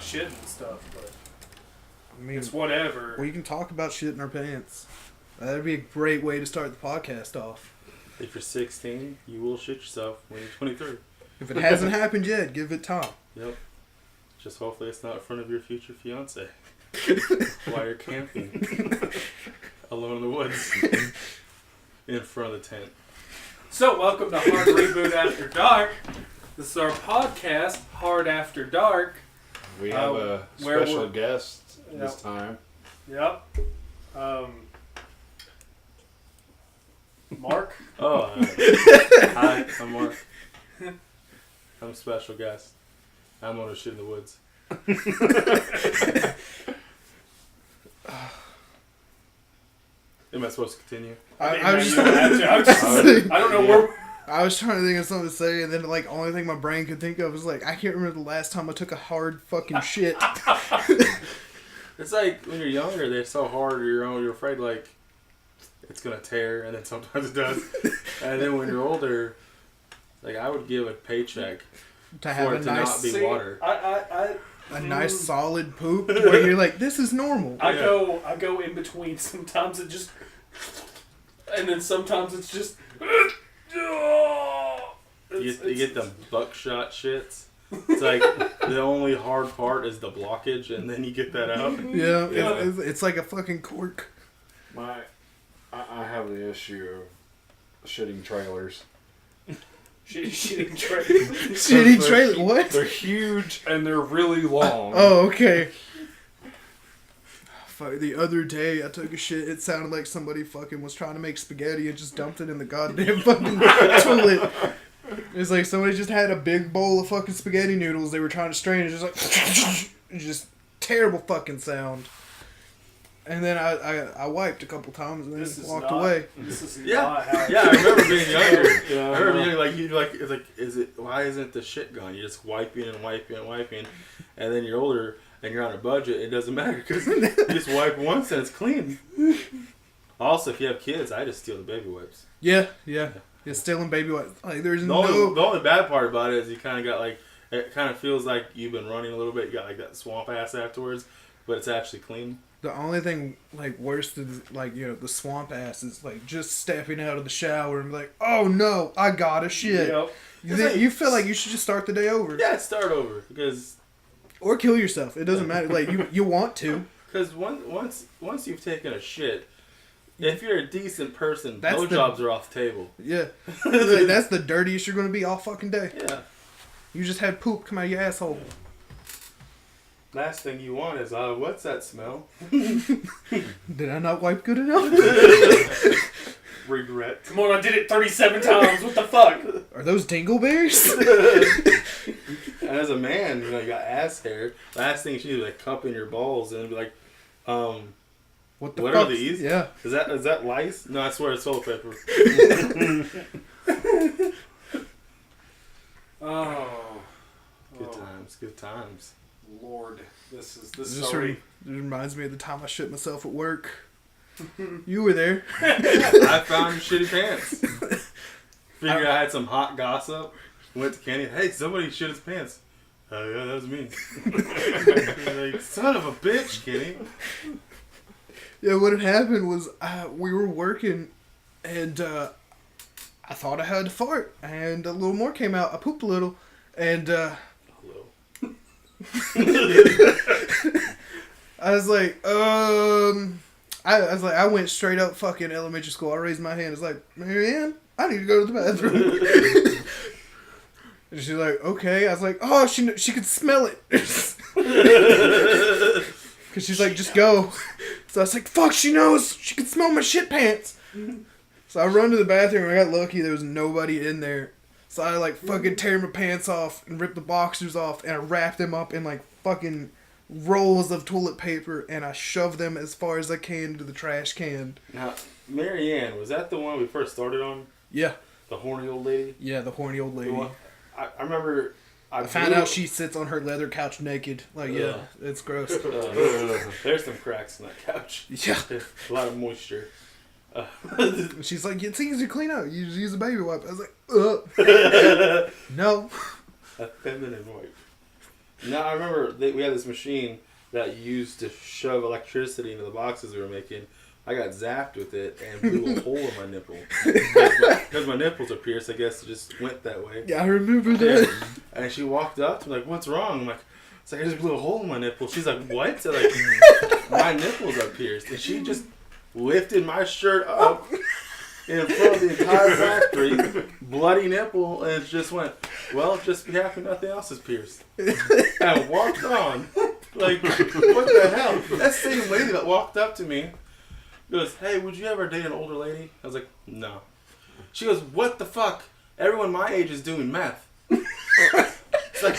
shit and stuff, but I mean, it's whatever. We can talk about shit in our pants. That'd be a great way to start the podcast off. If you're 16, you will shit yourself when you're 23. If it hasn't happened yet, give it time. Yep. Just hopefully it's not in front of your future fiance while you're camping alone in the woods in front of the tent. So, welcome to Hard Reboot After Dark. This is our podcast, Hard After Dark. We have a special guest Yep. this time. Yep. Mark? Oh, hi, I'm Mark. I'm a special guest. I'm on a shit in the woods. Am I supposed to continue? I was just I don't know where... I was trying to think of something to say, and then like only thing my brain could think of was like I can't remember the last time I took a hard fucking shit. It's like when you're younger, they're so hard. You're afraid like it's gonna tear, and then sometimes it does. And then when you're older, like I would give a paycheck To have for a it to nice, not be water. a nice solid poop where you're like, this is normal. I go in between. Sometimes it just... And then sometimes it's just... You get them buckshot shits. It's like the only hard part is the blockage, and then you get that out. Yeah, Yeah. it's like a fucking cork. I have the issue of shitting trailers. Shitting tray. Shitty trailer. What? They're huge and they're really long. Oh, okay. Fuck, the other day I took a shit. It sounded like somebody fucking was trying to make spaghetti and just dumped it in the goddamn fucking toilet. It's like somebody just had a big bowl of fucking spaghetti noodles they were trying to strain. It's just like just terrible fucking sound. And then I wiped a couple times and then walked away. This is Yeah, not how... yeah. I remember being younger. Yeah, I remember being younger, why isn't the shit gone? You're just wiping and wiping and wiping, and then you're older and you're on a budget. It doesn't matter because you just wipe once and it's clean. Also, if you have kids, I just steal the baby wipes. Yeah. Stealing baby wipes. Like there's The only bad part about it is you kind of got like it kind of feels like you've been running a little bit. You got like that swamp ass afterwards, but it's actually clean. The only thing like worse than like the swamp ass is like just stepping out of the shower and be like, oh no, I got a shit. Yep. You feel like you should just start the day over. Yeah, start over because Or kill yourself. It doesn't matter. Like you want to. once you've taken a shit, if you're a decent person, That's blowjobs are off the table. Yeah. Like, that's the dirtiest you're gonna be all fucking day. Yeah. You just had poop come out of your asshole. Last thing you want is what's that smell? Did I not wipe good enough? Regret. Come on, I did it 37 times. What the fuck? Are those dingleberries? And as a man, you got ass hair. Last thing you should do is like cupping your balls and be like, What the what fuck? are these? Yeah. Is that lice? No, I swear it's toilet paper. Good times. Lord, this is This already... reminds me of the time I shit myself at work. You were there. I found shitty pants. Figured I had some hot gossip. Went to Kenny. Hey, somebody shit his pants. Oh yeah, that was me. Like, son of a bitch, Kenny. Yeah, what had happened was we were working, and I thought I had to fart, and a little more came out. I pooped a little, and I was like, I went straight up fucking elementary school. I raised my hand. I was like, Marianne, I need to go to the bathroom. And she's like, okay. I was like, oh, she could smell it. Because she's like, just go. So I was like, fuck, she knows. She can smell my shit pants. So I run to the bathroom, and I got lucky. There was nobody in there. So I like fucking tear my pants off and rip the boxers off, and I wrap them up in like fucking rolls of toilet paper, and I shove them as far as I can into the trash can. Now, Marianne, was that the one we first started on? Yeah. The horny old lady? Yeah, the horny old lady. I remember... I found out she sits on her leather couch naked. Like, yeah, it's gross. There's some cracks in that couch. Yeah. A lot of moisture. She's like, it's easy to clean out. You just use a baby wipe. I was like, no. A feminine wipe. No, I remember we had this machine that you used to shove electricity into the boxes we were making. I got zapped with it and blew a hole in my nipple. Because my nipples are pierced, I guess it just went that way. Yeah, I remember that. And she walked up to me like, "What's wrong?" I'm like, "It's like I just blew a hole in my nipple." She's like, "What?" I'm like, "My nipples are pierced." And she just lifted my shirt up in front of the entire factory, bloody nipple, and just went, "Well, just be happy nothing else is pierced." And walked on. Like, what the hell? That same lady that walked up to me goes, "Hey, would you ever date an older lady?" I was like, "No." She goes, "What the fuck? Everyone my age is doing meth." It's like,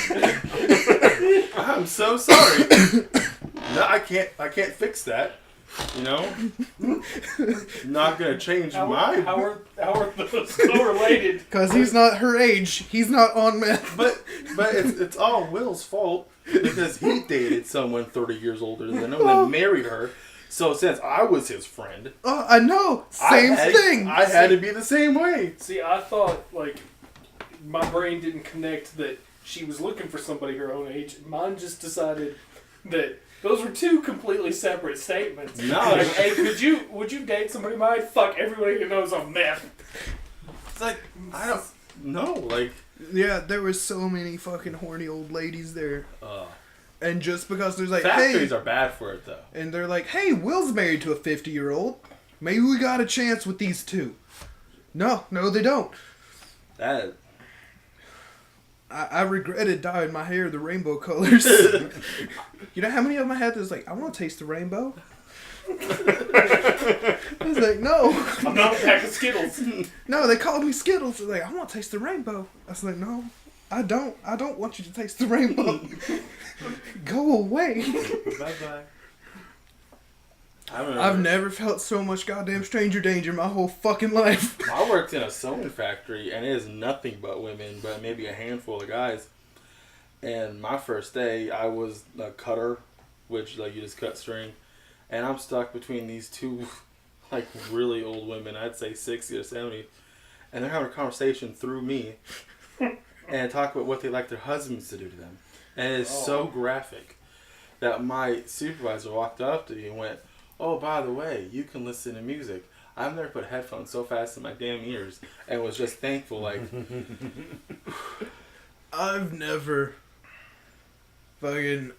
I'm so sorry. No, I can't fix that. You know, not gonna change my. How are those correlated? Because he's not her age. He's not on meth. But it's all Will's fault because he dated someone 30 years older than him and married her. So since I was his friend, Oh, I know. Same thing. I had to be the same way. See, I thought, like, my brain didn't connect that she was looking for somebody her own age. Mine just decided that those were two completely separate statements. No. Like, hey, would you date somebody my age? Fuck, everybody who knows I'm meth. It's like, I don't know, like. Yeah, there was so many fucking horny old ladies there. And just because there's like, Factories hey, are bad for it, though. and they're like, hey, Will's married to a 50-year-old. Maybe we got a chance with these two. No, they don't. That. I regretted dyeing my hair the rainbow colors. You know how many of them I had that was like, I want to taste the rainbow? I was like, no. I'm not a pack of Skittles. No, they called me Skittles. They're like, I want to taste the rainbow. I was like, no, I don't. I don't want you to taste the rainbow. Go away. Bye-bye. I've never felt so much goddamn stranger danger my whole fucking life. I worked in a sewing factory, and it is nothing but women, but maybe a handful of guys. And my first day, I was a cutter, which like you just cut string, and I'm stuck between these two, like really old women. I'd say 60 or 70, and they're having a conversation through me, and talk about what they like their husbands to do to them, and it's so graphic that my supervisor walked up to me and went, "Oh, by the way, you can listen to music." I've never put headphones so fast in my damn ears, and was just thankful, like. I've never fucking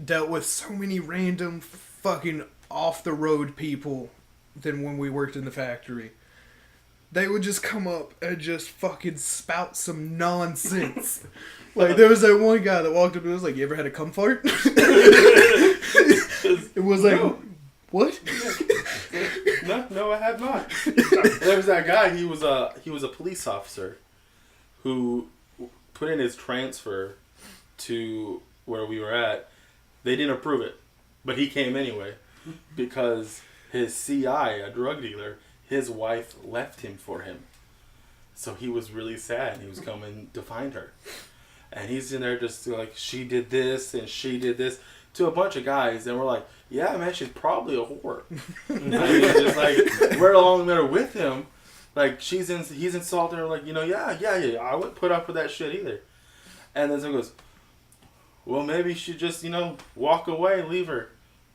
dealt with so many random fucking off-the-road people than when we worked in the factory. They would just come up and just fucking spout some nonsense. Like, there was that one guy that walked up and was like, "You ever had a cum fart?" It was like, No. what? No, I have not. There was that guy. He was a police officer who put in his transfer to where we were at. They didn't approve it, but he came anyway because his CI, a drug dealer, his wife left him for him. So he was really sad. He was coming to find her, and he's in there just like, she did this and she did this to a bunch of guys, and we're like, yeah, man, she's probably a whore. I mean, just like, we're along there with him, like he's insulting her, like, yeah, I wouldn't put up with that shit either. And then someone goes, well, maybe you should just, walk away and leave her.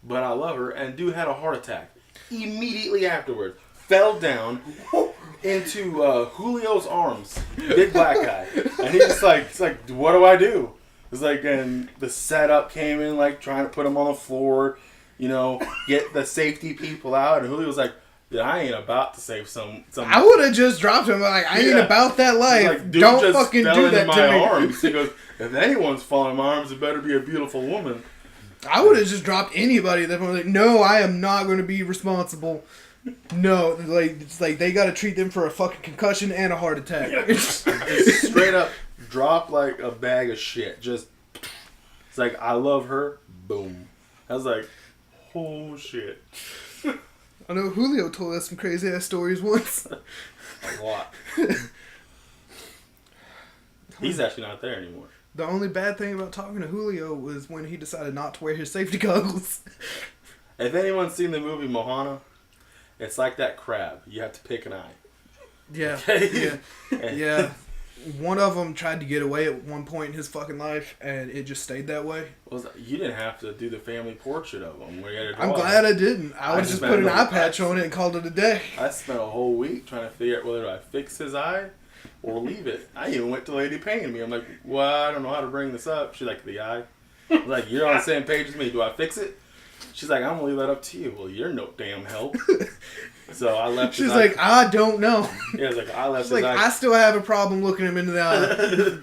But I love her, and dude had a heart attack immediately afterwards. Fell down into Julio's arms, big black guy, and he's like, what do I do? It's like, and the setup came in, like, trying to put him on the floor, get the safety people out. And Julio was like, dude, I ain't about to save some. I would have just dropped him. Like, I ain't about that life. Like, dude, don't just fucking fell do into that my to me. arms. He goes, if anyone's falling in my arms, it better be a beautiful woman. I would have just dropped anybody that was like, no, I am not going to be responsible. No, like, it's like they got to treat them for a fucking concussion and a heart attack. Just straight up drop like a bag of shit. Just, it's like, I love her. Boom. I was like, oh shit. I know Julio told us some crazy ass stories once. A lot. He's actually not there anymore. The only bad thing about talking to Julio was when he decided not to wear his safety goggles. If anyone's seen the movie Moana, it's like that crab. You have to pick an eye. Yeah. Okay? Yeah. And Yeah. one of them tried to get away at one point in his fucking life, and it just stayed that way. You didn't have to do the family portrait of him. Where you had to I'm draw glad them. I didn't. I would I just spent put an a eye little- patch on it and called it a day. I spent a whole week trying to figure out whether I fix his eye or leave it. I even went to Lady paying me. I'm like, well, I don't know how to bring this up. She's like, the eye. I'm like, you're on the same page as me. Do I fix it? She's like, I'm gonna leave that up to you. Well, you're no damn help. So I left. She's his like, I don't know. yeah, I was like, I left She's his like, eye. I still have a problem looking him into the eye.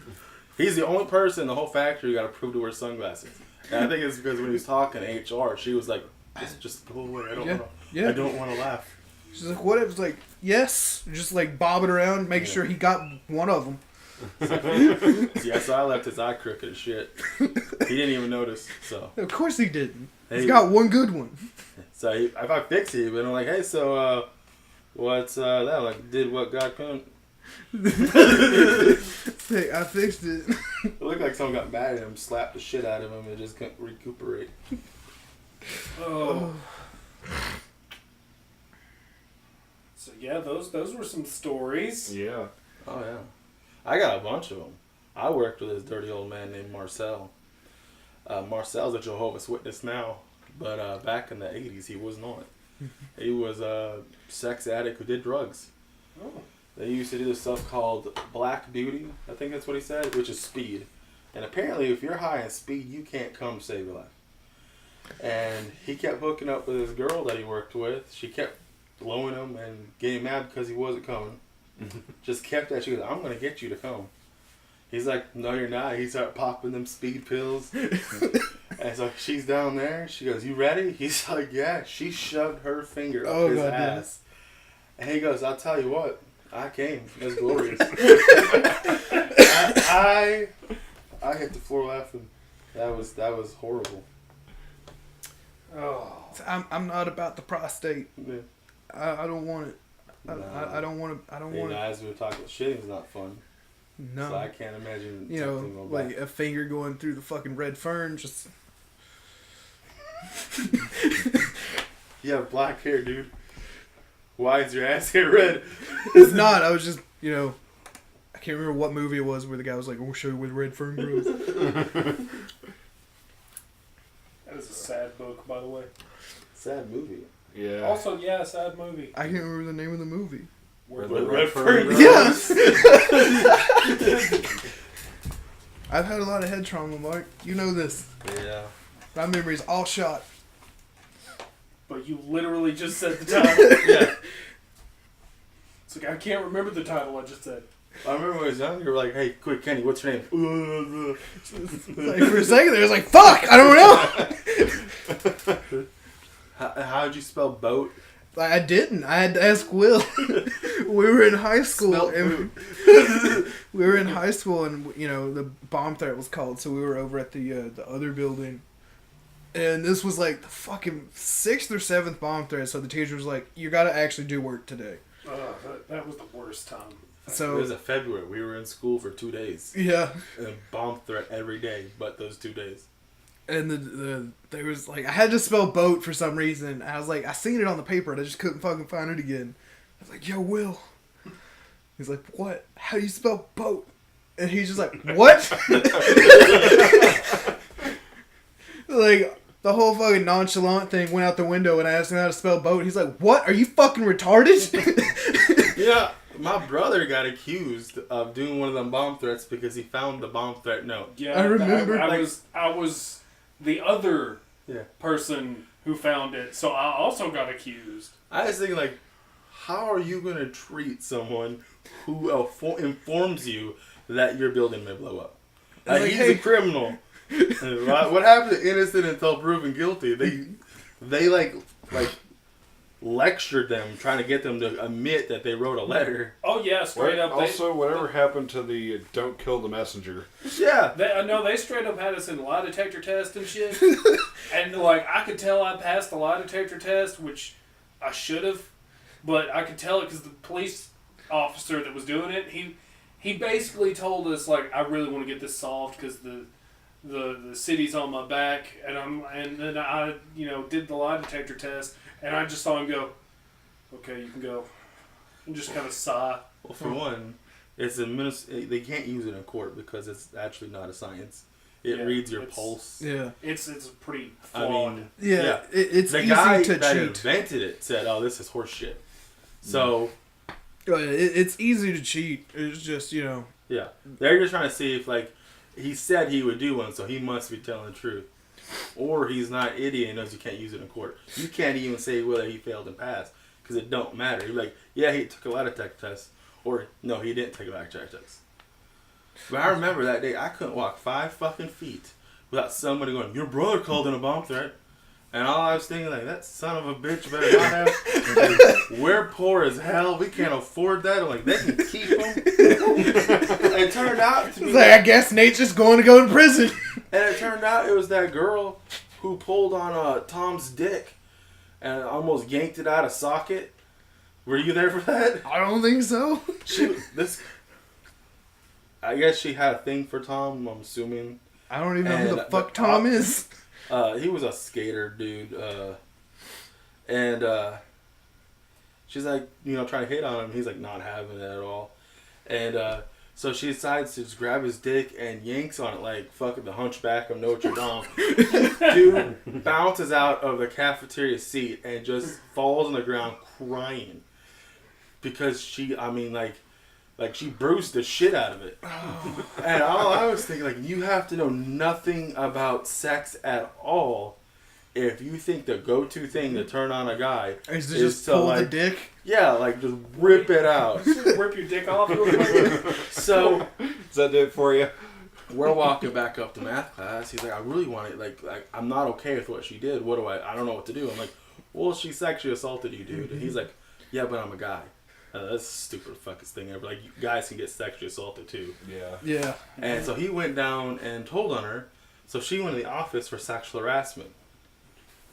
He's the only person in the whole factory who got approved to wear sunglasses. And I think it's because when he was talking to HR, she was like, just go away. I don't Yeah. want to. Yeah. I don't want to laugh. She's like, what? It was like, yes. Just like bob it around, make sure he got one of them. Yeah, so I left his eye crooked as shit. He didn't even notice. So, Of course he didn't. He's Hey. got one good one. if I fix it, but I'm like, hey, so what's that? I'm like, did what God couldn't? Hey, I fixed it. It looked like someone got mad at him, slapped the shit out of him, and just couldn't recuperate. Oh. So yeah, those were some stories. Yeah. Oh yeah, I got a bunch of them. I worked with this dirty old man named Marcel. Marcel's a Jehovah's Witness now, but back in the 80s he was not. He was a sex addict who did drugs. Oh. They used to do this stuff called Black Beauty, I think that's what he said, which is speed. And apparently if you're high in speed, you can't come save your life. And he kept hooking up with this girl that he worked with. She kept blowing him and getting mad because he wasn't coming. Just kept at you. I'm going to get you to come. He's like, no, you're not. He started popping them speed pills. And so she's down there. She goes, you ready? He's like, yeah. She shoved her finger up his goddamn. ass. And he goes, I'll tell you what. I came. It was glorious. I hit the floor laughing. That was horrible. Oh. I'm not about the prostate. Yeah. I don't want it. I don't want to. I don't You want know, it. as we were talking, shitting's not fun. No. So I can't imagine. You know, something going like back. a finger going through the fucking red fern. Just You have black hair, dude. Why is your ass hair red? it's not. I was just, I can't remember what movie it was where the guy was like, "I'll show you where the red fern grows." That is a sad book, by the way. Sad movie. Yeah. Also, yeah, a sad movie. I can't remember the name of the movie. Where the the red red fern fern. Yes. I've had a lot of head trauma, Mark. You know this. Yeah. My memory's all shot. But you literally just said the title. Yeah. It's like I can't remember the title I just said. I remember when I was young, you were like, hey, quick, Kenny, what's your name? Like for a second there, I was like, "Fuck, I don't know." How'd you spell boat? Like, I didn't. I had to ask Will. We were in high school. Spelled And we were in high school, and the bomb threat was called, so we were over at the other building. And this was like the fucking 6th or 7th bomb threat. So the teacher was like, "You got to actually do work today." That was the worst time. It was So in February. We were in school for 2 days. yeah, And a bomb threat every day, but those 2 days. and there was like I had to spell boat for some reason. I was like, I seen it on the paper, and I just couldn't fucking find it again. I was like, "Yo, Will." He's like, "What? How do you spell boat?" And he's just like, "What?" Like, the whole fucking nonchalant thing went out the window when I asked him how to spell boat. He's like, "What? Are you fucking retarded?" Yeah, my brother got accused of doing one of them bomb threats because he found the bomb threat note. Yeah, I remember, I like- was the other Yeah. person who found it, so I also got accused. I was thinking, like, how are you going to treat someone who informs you that your building may blow up? I was Like, like, he's hey. a criminal. Right? What happened to innocent until proven guilty? They like lectured them, trying to get them to admit that they wrote a letter. Oh yeah, straight up. Also, whatever happened to the "don't kill the messenger"? Yeah. They straight up had us in lie detector test and shit. And like I could tell I passed the lie detector test, which I should have, but I could tell it because the police officer that was doing it, he basically told us like, I really want to get this solved because the city's on my back, and then I did the lie detector test, and I just saw him go, "Okay, you can go," and just kind of sigh. Well, for one, It's they can't use it in court because it's actually not a science. It Yeah, reads your it's- pulse. Yeah. It's pretty I flawed. mean, Yeah. It's the easy guy to that cheat. invented it said, "Oh, this is horse shit." So It's easy to cheat. It's just, you know. yeah, they're just trying to see if like he said he would do one, so he must be telling the truth, or he's not an idiot and knows you can't use it in court. You can't even say whether he failed and passed because it don't matter. You're like, yeah, he took a lie detector test, or no, he didn't take a lie detector test. But I remember that day I couldn't walk 5 fucking feet without somebody going, "Your brother called in a bomb threat." And all I was thinking, like, that son of a bitch better not have. Like, we're poor as hell. We can't afford that. I'm like, they can keep them. It turned out to be It's like, I guess Nate's just going to go to prison. and it turned out it was that girl who pulled on Tom's dick and almost yanked it out of socket. Were you there for that? I don't think so. I guess she had a thing for Tom, I'm assuming. I don't even know who the And fuck the Tom cop- is. He was a skater, dude. And she's like, trying to hit on him. He's like not having it at all. And so she decides to just grab his dick and yanks on it like fucking the Hunchback of Notre Dame. Dude bounces out of the cafeteria seat and just falls on the ground crying. Because she bruised the shit out of it. And all I was thinking, like, you have to know nothing about sex at all if you think the go-to thing to turn on a guy Is to just to, pull like, the dick? yeah, like, just rip it out. Rip your dick off real quick. So, Does that do it for you? we're walking back up to math class. He's like, I really want it. Like, I'm not okay with what she did. What do I don't know what to do. I'm like, well, she sexually assaulted you, dude. And he's like, yeah, but I'm a guy. That's the stupid fucking thing ever. Like, you guys can get sexually assaulted too. Yeah. Yeah. And so he went down and told on her. So she went to the office for sexual harassment.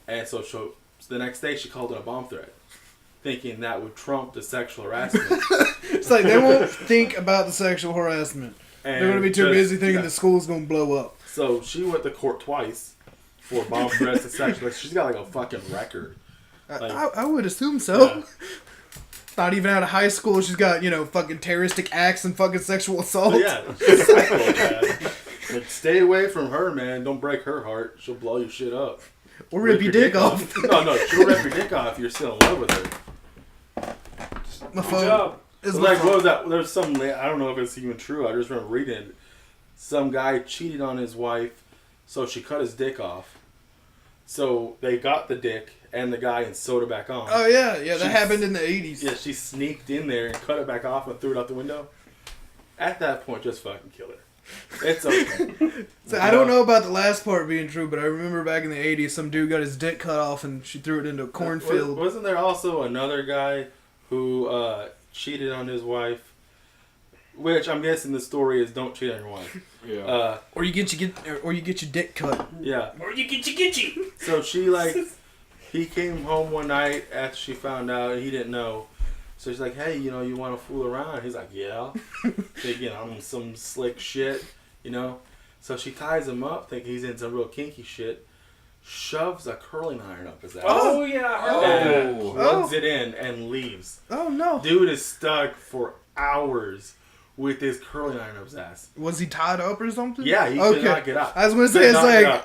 And so the next day she called in a bomb threat, thinking that would trump the sexual harassment. It's like they won't think about the sexual harassment. They're going to be too busy thinking the school's going to blow up. So she went to court twice for bomb threats and sexual. She's got like a fucking record. Like, I would assume so. Yeah. Not even out of high school, she's got, fucking terroristic acts and fucking sexual assault. But yeah, she's a psychopath. Like, stay away from her, man. Don't break her heart. She'll blow your shit up. Or rip your dick off. No, she'll rip your dick off if you're still in love with her. My Good phone job. is Like, what was that? There's some, I don't know if it's even true. I just remember reading it. Some guy cheated on his wife, so she cut his dick off. So they got the dick and the guy and sewed it back on. Oh, yeah. That She's- happened in the 80s. Yeah, she sneaked in there and cut it back off and threw it out the window. At that point, just fucking kill her. It's okay. So I don't know about the last part being true, but I remember back in the 80s, some dude got his dick cut off and she threw it into a cornfield. Wasn't there also another guy who cheated on his wife? Which I'm guessing the story is don't cheat on your wife. Yeah. Or you get your dick cut. Yeah. Or you get you. So he came home one night after she found out and he didn't know. So she's like, hey, you want to fool around? He's like, yeah. Thinking I'm some slick shit, So she ties him up, thinking he's in some real kinky shit. Shoves a curling iron up his ass. Oh, yeah, I heard that. And plugs it in and leaves. Oh, no. Dude is stuck for hours with his curling iron up his ass. Was he tied up or something? Yeah, he could not get up. I was going to say, Could not get up.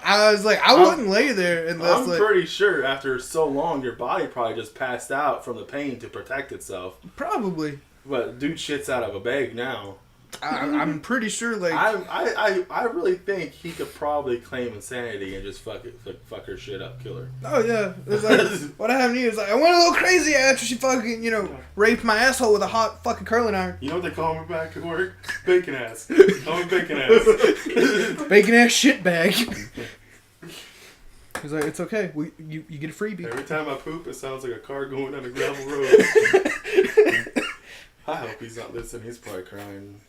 I wouldn't lay there unless, I'm pretty sure after so long, your body probably just passed out from the pain to protect itself. probably. But dude shits out of a bag now. I'm pretty sure, I really think he could probably claim insanity and just fuck her shit up, kill her. oh, yeah. It's like, what happened to you? It's like, I went a little crazy after she fucking, raped my asshole with a hot fucking curling iron. You know what they call me back at work? Bacon ass. I'm a bacon ass. Bacon ass shit bag. He's like, it's okay. You get a freebie. Every time I poop, it sounds like a car going down a gravel road. I hope he's not listening. He's probably crying.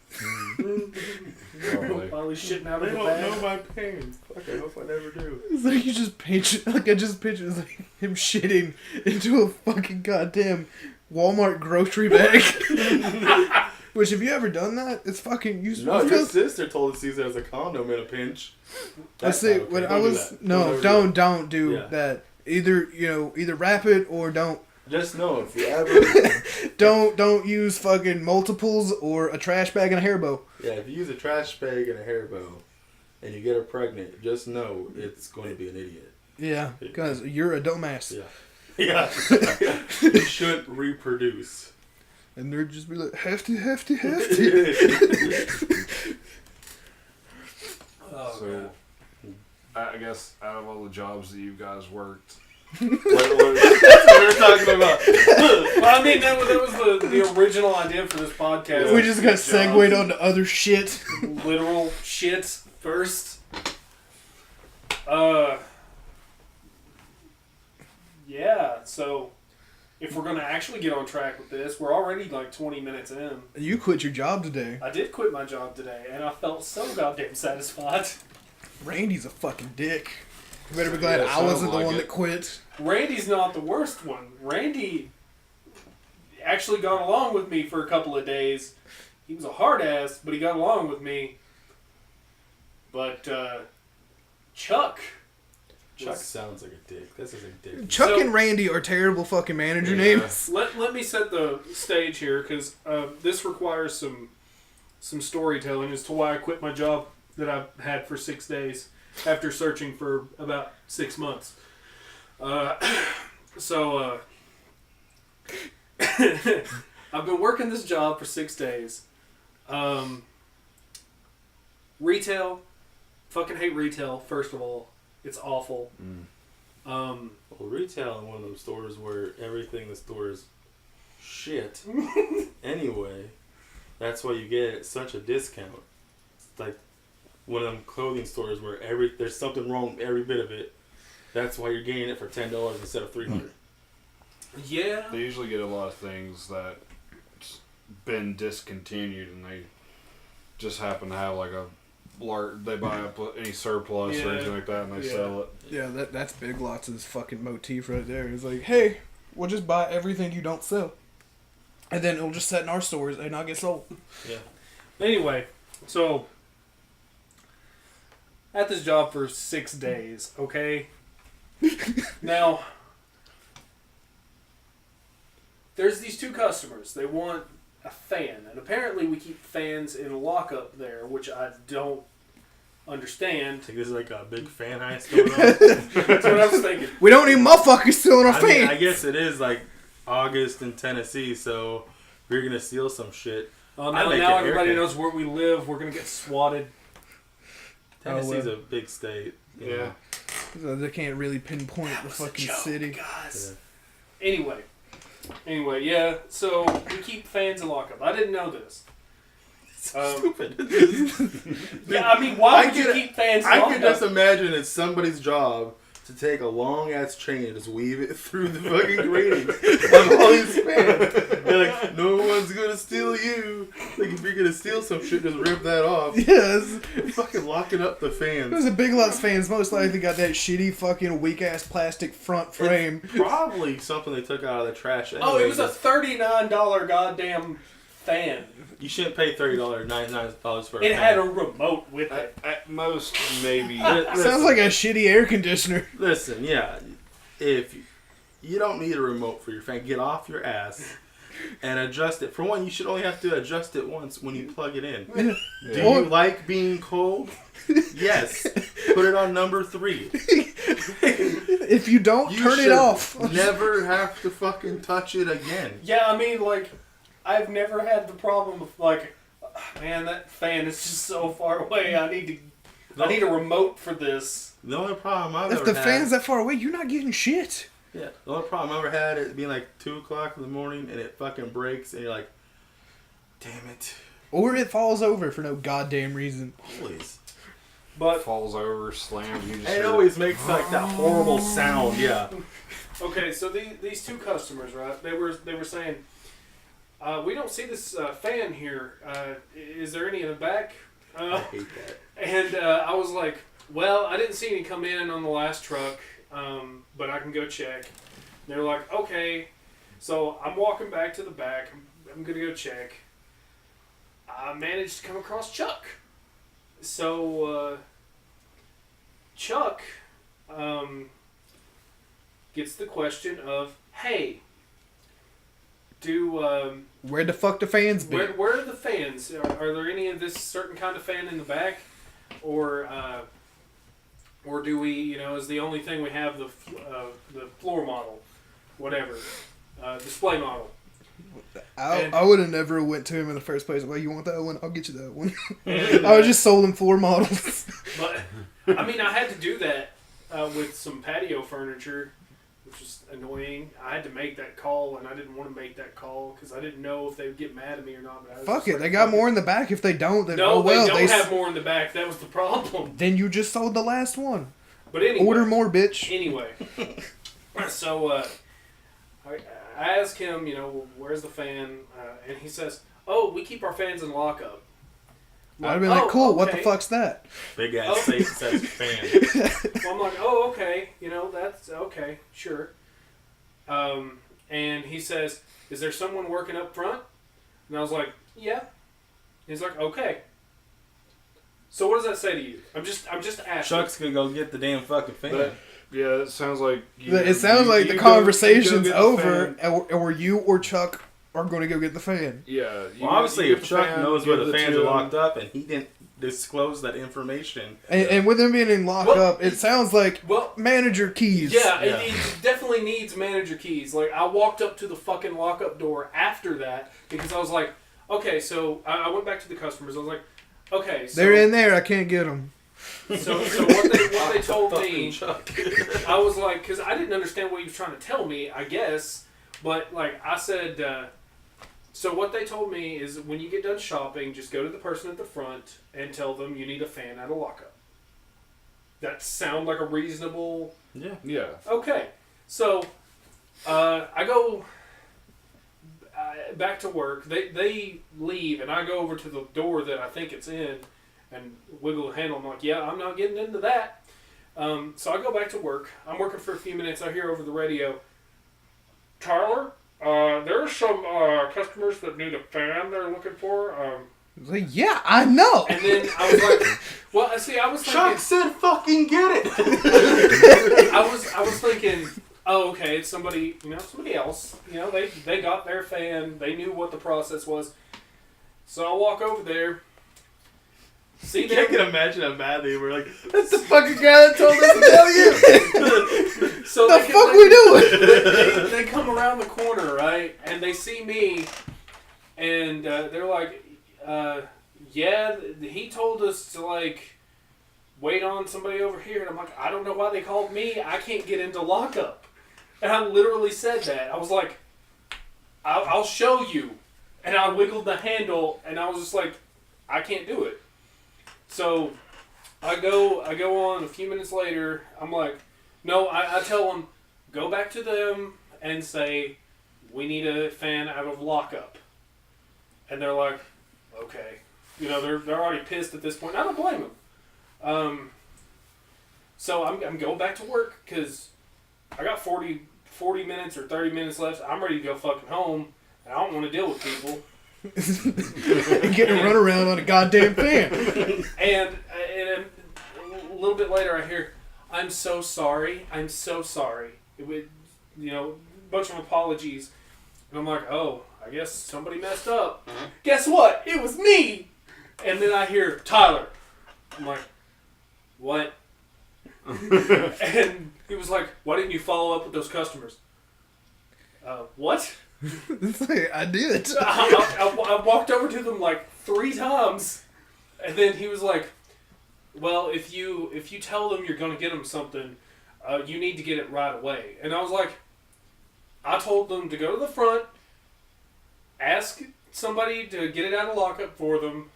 Probably. While he's shitting out They of the don't bag. know my pain. Fuck, I hope I never do. It's like you just picture, I just picture it's like him shitting into a fucking goddamn Walmart grocery bag. Which, have you ever done that? It's fucking useful. No, your sister told us to use it as a condom in a pinch. I That's see. not okay. When I Don't do was that. no, ever do don't do Yeah. that. Either wrap it or don't Just know if you ever, Don't use fucking multiples or a trash bag and a hair bow. yeah, if you use a trash bag and a hair bow, and you get her pregnant, just know it's going to be an idiot. Yeah, because you're a dumbass. Yeah. Yeah. You shouldn't reproduce. And they'd just be like, hefty. Oh, So, God. I guess out of all the jobs that you guys worked, That's what we're talking about. Well, I mean, that was the original idea for this podcast. We just got Jobs. segued onto other shit. Literal shit first. Yeah, so if we're going to actually get on track with this, we're already like 20 minutes in. You quit your job today. I did quit my job today, and I felt so goddamn satisfied. Randy's a fucking dick. You better be glad Yeah, I wasn't sounds the like one it. that quit. Randy's not the worst one. Randy actually got along with me for a couple of days. He was a hard ass, but he got along with me. But Chuck Sounds like a dick. This is a dick. Chuck So- and Randy are terrible fucking manager Yeah. names. Let me set the stage here, because this requires some storytelling as to why I quit my job that I've had for 6 days after searching for about 6 months. So I've been working this job for 6 days. Retail, fucking hate retail. First of all, it's awful. Well, retail in one of those stores where everything in the store is shit. Anyway, that's why you get such a discount. It's like one of them clothing stores where there's something wrong with every bit of it. That's why you're getting it for $10 instead of $300. Yeah. they usually get a lot of things that's been discontinued, and they just happen to have like a they buy up any surplus Yeah. or anything like that, and they Yeah. sell it. Yeah, that's Big Lots' fucking motif right there. It's like, hey, we'll just buy everything you don't sell. And then it'll just sit in our stores and not get sold. Yeah. Anyway, so at this job for 6 days, okay? Now, there's these two customers. They want a fan, and apparently we keep fans in lockup there, which I don't understand. I think this is like a big fan heist going on. That's what I was thinking. We don't need motherfuckers stealing our I fans. mean, I guess it is like August in Tennessee, so if you're gonna steal some shit. Now I make now an everybody haircut. knows where we live. We're gonna get swatted. Tennessee's a big state. you Yeah. know. So they can't really pinpoint the That was a fucking joke, city. guys. Anyway, yeah. So we keep fans in lockup. I didn't know this. Stupid. Yeah, I mean, why I would you could- keep fans in I lockup? could just imagine it's somebody's job to take a long ass chain and just weave it through the fucking grating on all these fans. They're like, no one's gonna steal you. Like, if you're gonna steal some shit, just rip that off. Yes. Fucking locking up the It was fans. a Big Lots fans most likely got that shitty fucking weak ass plastic front frame. It's probably something they took out of the trash. Anyway. Oh, it was a $39 goddamn fan. You shouldn't pay $99 for a It fan. had a remote with it. At most, maybe. Sounds like a shitty air conditioner. Listen, yeah. If you don't need a remote for your fan, get off your ass and adjust it. For one, you should only have to adjust it once when you plug it in. Do Or- you like being cold? Yes. Put it on number 3. If you don't, You turn it should off. Never have to fucking touch it again. Yeah, I mean, like, I've never had the problem of, like, man, that fan is just so far away. I need a remote for this. The only problem I've If ever the had, fan's that far away, you're not getting shit. yeah, the only problem I ever had it being like 2 o'clock in the morning and it fucking breaks and you're like, damn it. Or it falls over for no goddamn reason. Always. But, Falls over, slams. You just And it hear- always makes like that horrible sound, yeah. okay, so these two customers, right, they were saying, we don't see this fan here. Is there any in the back? I hate that. And I was like, well, I didn't see any come in on the last truck, but I can go check. They're like, okay. So I'm walking back to the back. I'm going to go check. I managed to come across Chuck. So Chuck gets the question of, hey, Where the fuck the fans be? where are the fans? Are there any of this certain kind of fan in the back, or do we, is the only thing we have the floor model, whatever, display model? I would have never went to him in the first place. Like, you want that one? I'll get you that one. And, I would just sold him floor models. But I mean, I had to do that with some patio furniture, which was annoying. I had to make that call, and I didn't want to make that call because I didn't know if they would get mad at me or not. But I was Fuck just it, like, they got more in the back. If they don't, then No, oh well. they don't have more in the back. That was the problem. Then you just sold the last one. But anyway, Order more, bitch. Anyway, so I asked him, well, where's the fan? And he says, "Oh, we keep our fans in lockup." I'd have been like, cool, what the fuck's that? Big ass safe says fan. Well, I'm like, oh, okay, that's okay, sure. And he says, "Is there someone working up front?" And I was like, "Yeah." He's like, "Okay." So what does that say to you? I'm just asking. Chuck's gonna go get the damn fucking fan. But, yeah, it sounds like... It sounds like the conversation's over, or you or Chuck are going to go get the fan. Yeah. Well, obviously, if Chuck knows where the fans are locked up and he didn't disclose that information. And with them being in lockup, it sounds like manager keys. Yeah, it definitely needs manager keys. Like, I walked up to the fucking lockup door after that because I was like, okay, so I went back to the customers. I was like, okay, so... They're in there, I can't get them. So what they told me, I was like, because I didn't understand what he was trying to tell me, I guess, but like I said, so what they told me is when you get done shopping, just go to the person at the front and tell them you need a fan at a lockup. That sound like a reasonable... Yeah. Okay, so I go back to work. They leave, and I go over to the door that I think it's in and wiggle the handle. I'm like, yeah, I'm not getting into that. So I go back to work. I'm working for a few minutes. I hear over the radio, "Tyler, there are some customers that need a fan they're looking for." I was like, yeah, I know. And then I was like, well, see, I was thinking... Chuck said fucking get it! I was thinking, oh, okay, it's somebody else. They got their fan. They knew what the process was. So I walk over there. See, I can imagine how mad they were. Like, that's the fucking guy that told us to tell you. So the fuck we doing? They come around the corner, right, and they see me, and they're like, yeah, he told us to like wait on somebody over here, and I'm like, I don't know why they called me. I can't get into lockup, and I literally said that. I was like, I'll show you, and I wiggled the handle, and I was just like, I can't do it. So I go on a few minutes later. I'm like, no, I tell them, go back to them and say, we need a fan out of lockup. And they're like, okay. They're already pissed at this point. I don't blame them. So I'm going back to work because I got 40 minutes or 30 minutes left. I'm ready to go fucking home, and I don't want to deal with people. Getting run around on a goddamn fan. And a little bit later I hear, I'm so sorry. It would, a bunch of apologies. And I'm like, oh, I guess somebody messed up. Guess what? It was me. And then I hear, Tyler. I'm like, what? And he was like, why didn't you follow up with those customers? What? I did. I walked over to them like 3 times, and then he was like, well, if you tell them you're going to get them something, you need to get it right away. And I was like, I told them to go to the front, ask somebody to get it out of lockup for them,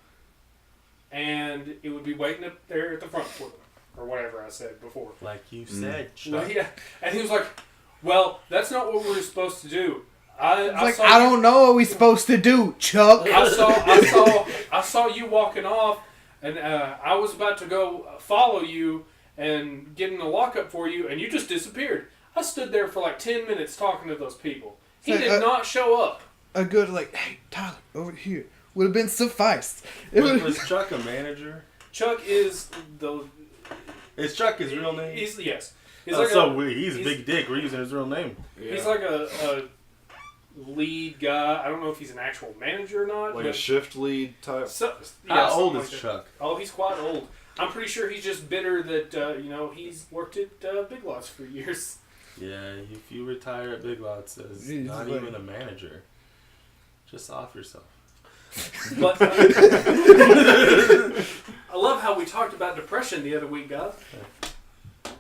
and it would be waiting up there at the front for them, or whatever I said before. Like you said, Chuck. Well, yeah. And he was like, well, that's not what we're supposed to do. I don't know what we're supposed to do, Chuck. I saw you walking off, and I was about to go follow you and get in the lockup for you, and you just disappeared. I stood there for like 10 minutes talking to those people. He did not show up. A good hey, Tyler, over here would have been sufficed. Was Chuck a manager? Chuck is the. Is Chuck his real name? Yes. He's a big dick. We're using his real name. Yeah. He's like a lead guy. I don't know if he's an actual manager or not. Like but a shift lead type. So, How something old like is that. Chuck? Oh, he's quite old. I'm pretty sure he's just bitter that he's worked at Big Lots for years. Yeah, if you retire at Big Lots as He's not like- even a manager, just off yourself. But I love how we talked about depression the other week, guys.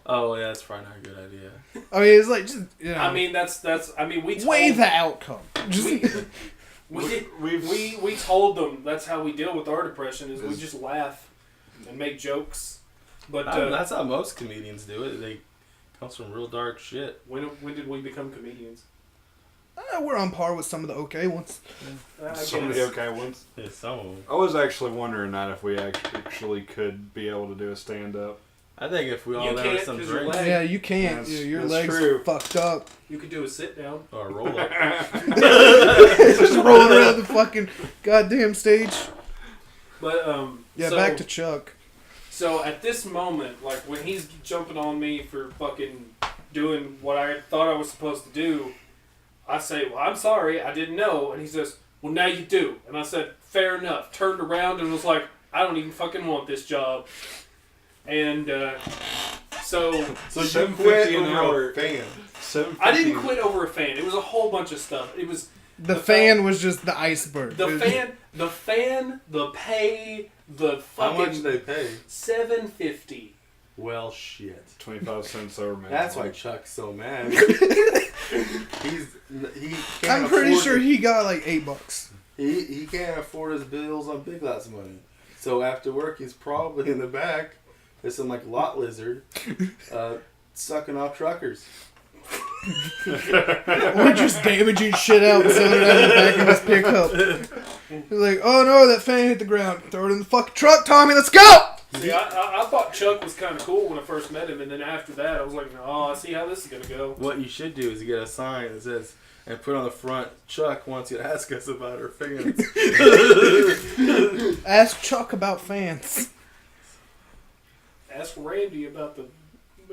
Oh, yeah, that's probably not a good idea. I mean, it's like just I mean, that's. I mean, we told, weigh the outcome. Just we told them that's how we deal with our depression is we just laugh and make jokes. But That's how most comedians do it. They comes from real dark shit. when did we become comedians? we're on par with some of the okay ones. I Some of guess. the okay ones. Yeah, some of them. I was actually wondering that if we actually could be able to do a stand up. I think if we all You had can't some 'cause your drinks leg- Yeah, you can't. That's- Your that's legs true. fucked up. You could do a sit down. or a roll up. Just rolling around the fucking goddamn stage. But Yeah, so, back to Chuck. So at this moment, like when he's jumping on me for fucking doing what I thought I was supposed to do, I say, "Well, I'm sorry, I didn't know." And he says, "Well, now you do." And I said, "Fair enough." Turned around and was like, "I don't even fucking want this job." And so So you $7.50 quit an over hour. a fan. I didn't quit over a fan. It was a whole bunch of stuff. It was The The fan was just the iceberg. the It was- fan, the pay, the How much fucking they pay? $7.50. Well, shit. 25 cents over man. That's why Chuck's so mad. he can't I'm pretty afford sure it. he got like $8. He can't afford his bills on Big Lots money. So after work, he's probably in the back. There's some like lot lizard sucking off truckers. Or just damaging shit out and selling it out of the back of his pickup. He's like, oh no, that fan hit the ground. Throw it in the fucking truck, Tommy, let's go! See, I thought Chuck was kind of cool when I first met him, and then after that, I was like, "Oh, I see how this is gonna go." What you should do is get a sign that says, and put on the front, Chuck wants you to ask us about our fans. Ask Chuck about fans. Ask Randy about the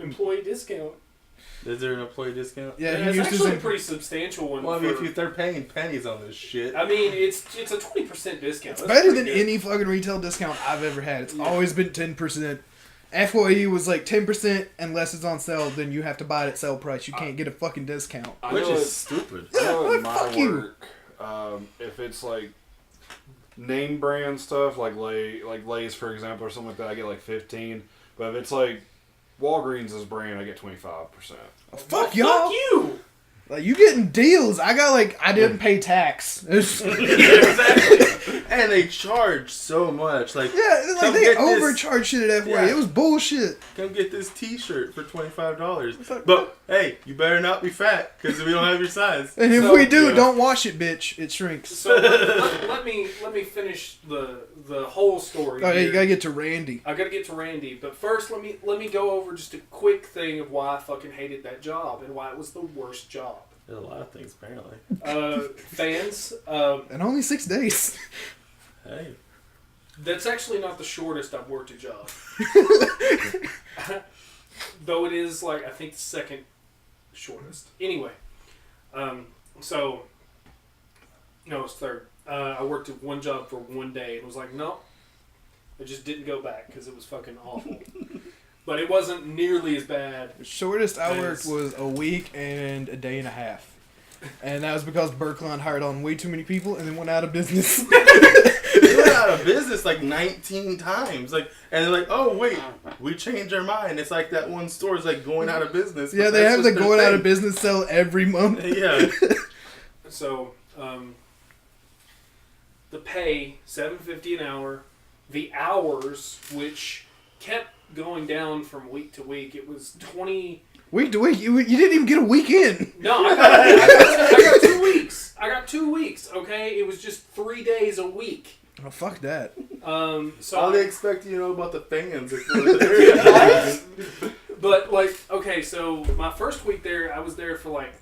employee discount. Is there an employee discount? Yeah, And he it's used actually a his... pretty substantial one. Well, I mean, for- if they're paying pennies on this shit. I mean, it's a 20% discount. It's That's better pretty than good. any fucking retail discount I've ever had. It's Yeah. always been 10%. FYE was like 10% unless it's on sale, then you have to buy it at sale price. You can't get a fucking discount. I Which know is it- stupid. I know at fuck my you. work, if it's like name brand stuff, like Lay's for example, or something like that, I get like 15. But if it's like Walgreens' brand, I get 25%. Fuck Fuck y'all! you! Like, you getting deals. I got like, I didn't pay tax. It's- Yeah, exactly. And they charge so much. Like, yeah, like Come they get this. overcharged shit at FYE. Yeah. It was bullshit. come get this T-shirt for $25. Fuck. But hey, you better not be fat because we don't have your size. And if So, we do, yeah. don't wash it, bitch. It shrinks. So let me finish the whole story. Oh yeah, here. you gotta get to Randy. I gotta get to Randy, but first let me go over just a quick thing of why I fucking hated that job and why it was the worst job. There's a lot of things apparently. Fans, And only 6 days. Hey, that's actually not the shortest I've worked a job. Though it is like I think the second shortest. Anyway, so no, it's third. I worked at one job for one day and was like, no, I just didn't go back because it was fucking awful. But it wasn't nearly as bad. The shortest I Yes. worked was a week and a day and a half. And that was because Berkline hired on way too many people and then went out of business. they went out of business like 19 times. Like, and they're like, oh wait, we changed our mind. It's like that one store is like going out of business. Yeah, but they that's have just the their going out of thing. business sale every month. Yeah. So the pay $7.50 an hour, the hours which kept going down from week to week. It was 20. Week to week, you didn't even get a weekend. No, I got 2 weeks. I got 2 weeks. Okay, it was just 3 days a week. Oh, fuck that. So All they expect you to know about the fans. If they're there. But like, okay, so my first week there, I was there for like,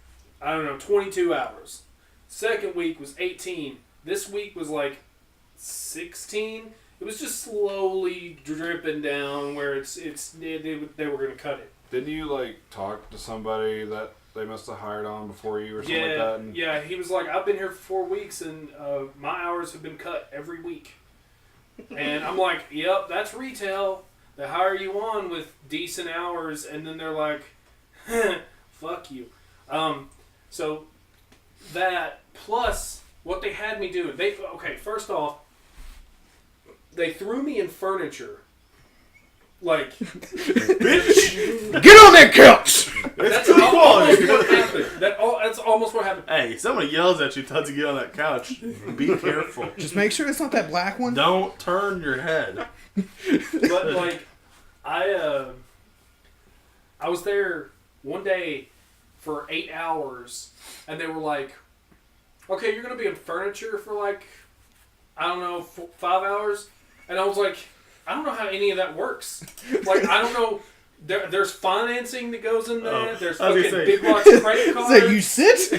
I don't know, 22 hours. Second week was 18. This week was like 16. It was just slowly dripping down where they were gonna cut it. Didn't you like talk to somebody that they must have hired on before you or something like that? And Yeah, he was like, I've been here for 4 weeks and my hours have been cut every week. And I'm like, yep, that's retail. They hire you on with decent hours and then they're like, fuck you. So that plus what they had me doing. First off, they threw me in furniture. Like, Get on that couch! that's almost what happened. That's almost what happened. Hey, somebody yells at you, tells you to get on that couch. Be careful. Just make sure it's not that black one. Don't turn your head. But like, I was there one day for 8 hours, and they were like, "Okay, you're gonna be in furniture for like, I don't know, 5 hours," and I was like, "I don't know how any of that works. Like, I don't know." There's financing that goes in there. There's fucking Big Lots credit cards. So you sit?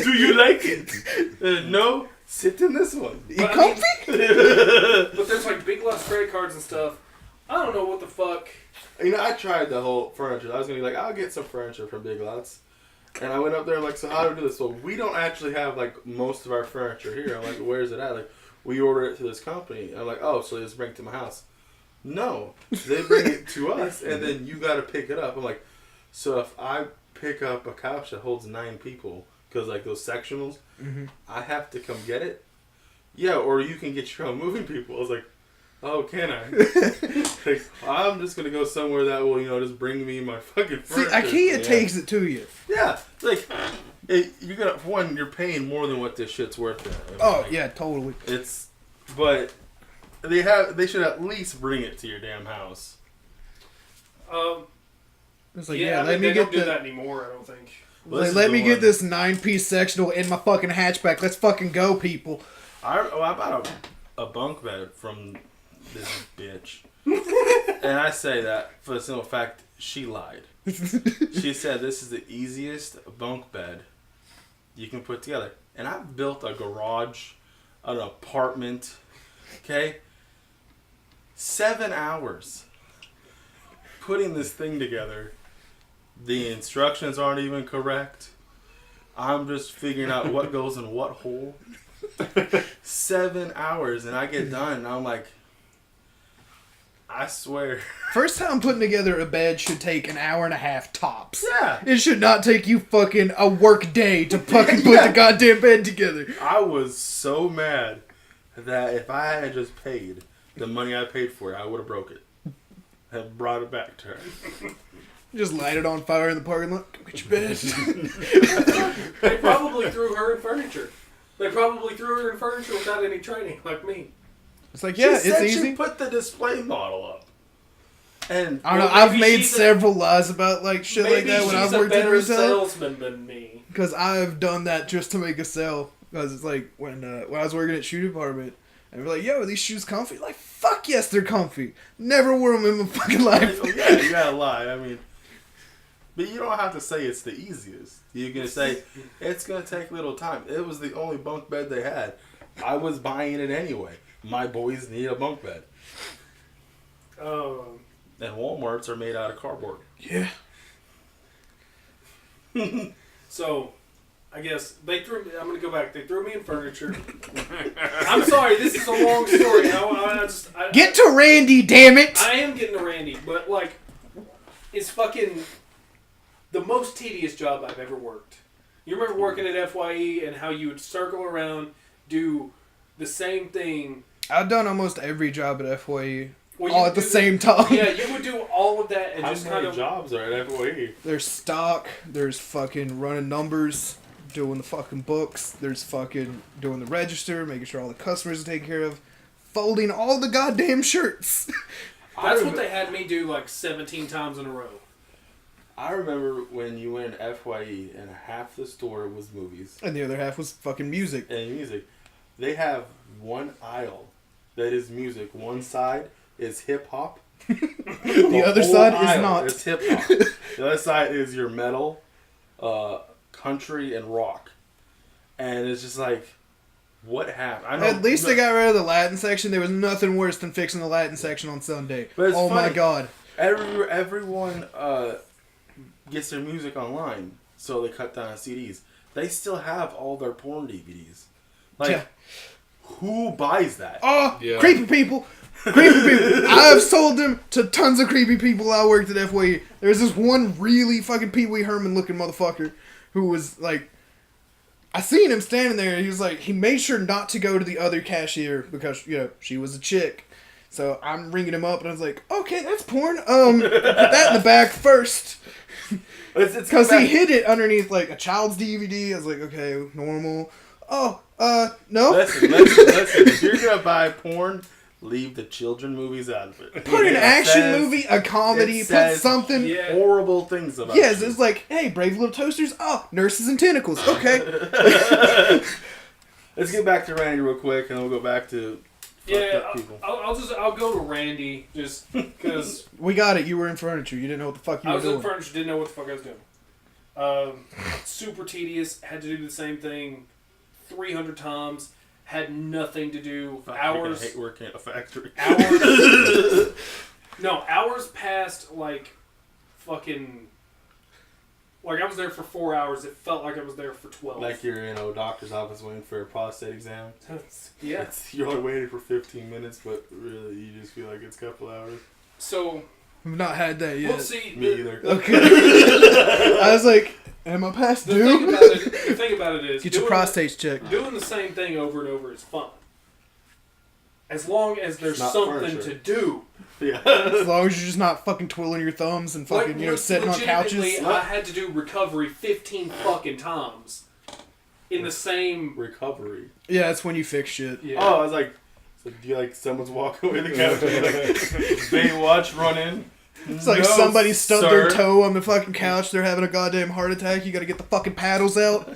Do you like it? No. Sit in this one. You comfy? But there's like Big Lots credit cards and stuff. I don't know what the fuck. You know, I tried the whole furniture. I was going to be like, I'll get some furniture from Big Lots. And I went up there like, so how do we do this? Well, we don't actually have like most of our furniture here. I'm like, where's it at? Like, we order it to this company. I'm like, oh, so they just bring it to my house. No, they bring it to us, and then you got to pick it up. I'm like, so if I pick up a couch that holds 9 people, because like those sectionals, I have to come get it? Yeah, or you can get your own moving people. I was like, oh, can I? Like, I'm just going to go somewhere that will, just bring me my fucking furniture. See, IKEA takes it to you. Yeah, like, you're gonna, for one, you're paying more than what this shit's worth. Oh, like, yeah, totally. But they should at least bring it to your damn house. It's like, Yeah, let me they get don't do that anymore, I don't think. Like, let me get this 9-piece sectional in my fucking hatchback. Let's fucking go, people. I bought a bunk bed from this bitch. And I say that for the simple fact she lied. She said this is the easiest bunk bed you can put together. And I built a garage, an apartment, okay? 7 hours putting this thing together. The instructions aren't even correct. I'm just figuring out what goes in what hole. 7 hours, and I get done, and I'm like, I swear. First time putting together a bed should take an hour and a half tops. Yeah. It should not take you fucking a work day to fucking put the goddamn bed together. I was so mad that if I had just paid the money I paid for it, I would have broke it and brought it back to her. Just light it on fire in the parking lot. Go get your bed. They probably threw her in furniture. They probably threw her in furniture without any training, like me. It's like, yeah, She it's said easy. She put the display model up. And I don't know. Well, I've maybe made she's several lies about like shit like Maybe that when I've she's a worked in better retail. salesman than me. Because I've done that just to make a sale. Because it's like when I was working at shoe department, and we're like, "Yo, are these shoes comfy?" Like, fuck yes, they're comfy. Never wore them in my fucking life. Yeah, you gotta lie. I mean, but you don't have to say it's the easiest. You can say it's gonna take little time. It was the only bunk bed they had. I was buying it anyway. My boys need a bunk bed. And Walmarts are made out of cardboard. Yeah. So, I guess they threw me. I'm gonna go back. They threw me in furniture. I'm sorry. This is a long story. Get to Randy, damn it! I am getting to Randy, but like, it's fucking the most tedious job I've ever worked. You remember working at FYE and how you would circle around, do the same thing. I've done almost every job at FYE. Well, All at the same time. Yeah, you would do all of that and How just many kind of jobs are at FOE? There's stock. There's fucking running numbers, doing the fucking books. There's fucking doing the register, making sure all the customers are taken care of, folding all the goddamn shirts. That's what they had me do like 17 times in a row. I remember when you went in FYE and half the store was movies And the other half was fucking music. and music. They have one aisle that is music. One side is hip hop. The other side is not. It's hip hop. The other side is your metal, country, and rock. And it's just like, what happened? I know, At least they got rid of the Latin section. There was nothing worse than fixing the Latin section on Sunday. But it's Oh my funny. god. Everyone gets their music online, so they cut down on CDs. They still have all their porn DVDs. Like, Yeah. who buys that? Oh, Yeah. creepy people. Creepy people. I've sold them to tons of creepy people I worked at FYE. There's this one really fucking Pee Wee Herman looking motherfucker who was like, I seen him standing there and he was like, he made sure not to go to the other cashier because, you know, she was a chick. So I'm ringing him up and I was like, okay, that's porn. Put that in the back first. It's Because he hid it underneath like a child's DVD. I was like, okay, normal. Oh, no. Listen. If you're gonna buy porn, leave the children movies out of it. Put an It action says- movie, a comedy, it put says something. Yeah. horrible things about. Yes, you. it's like, hey, Brave Little Toasters. Oh, nurses and tentacles. Okay. Let's get back to Randy real quick, and then we'll go back to fucked up people. I'll go to Randy just because We got it. You were in furniture. You didn't know what the fuck you I were was in doing. furniture, didn't know what the fuck I was doing. Super tedious. Had to do the same thing 300 times. Had nothing to do. I Hours. hate working at a factory. Hours. No, hours passed like fucking. Like I was there for 4 hours. It felt like I was there for 12. Like you're in a doctor's office waiting for a prostate exam. Yeah. You're only waiting for 15 minutes, but really you just feel like it's a couple hours. So I've not had that yet. we'll see. Me either. Okay. I was like, am I past The due? thing about it is Get your prostates checked. Doing the same thing over and over is fun. As long as there's Not something furniture. to do. Yeah. As long as you're just not fucking twiddling your thumbs and fucking, sitting on legitimately, couches. I had to do recovery 15 fucking times. In the same. Recovery. Yeah, that's when you fix shit. Yeah. Oh, I was like, so do you like someone's walking away the couch and like Baywatch run in? It's like No, somebody stubbed sir. their toe on the fucking couch. They're having a goddamn heart attack. You gotta get the fucking paddles out.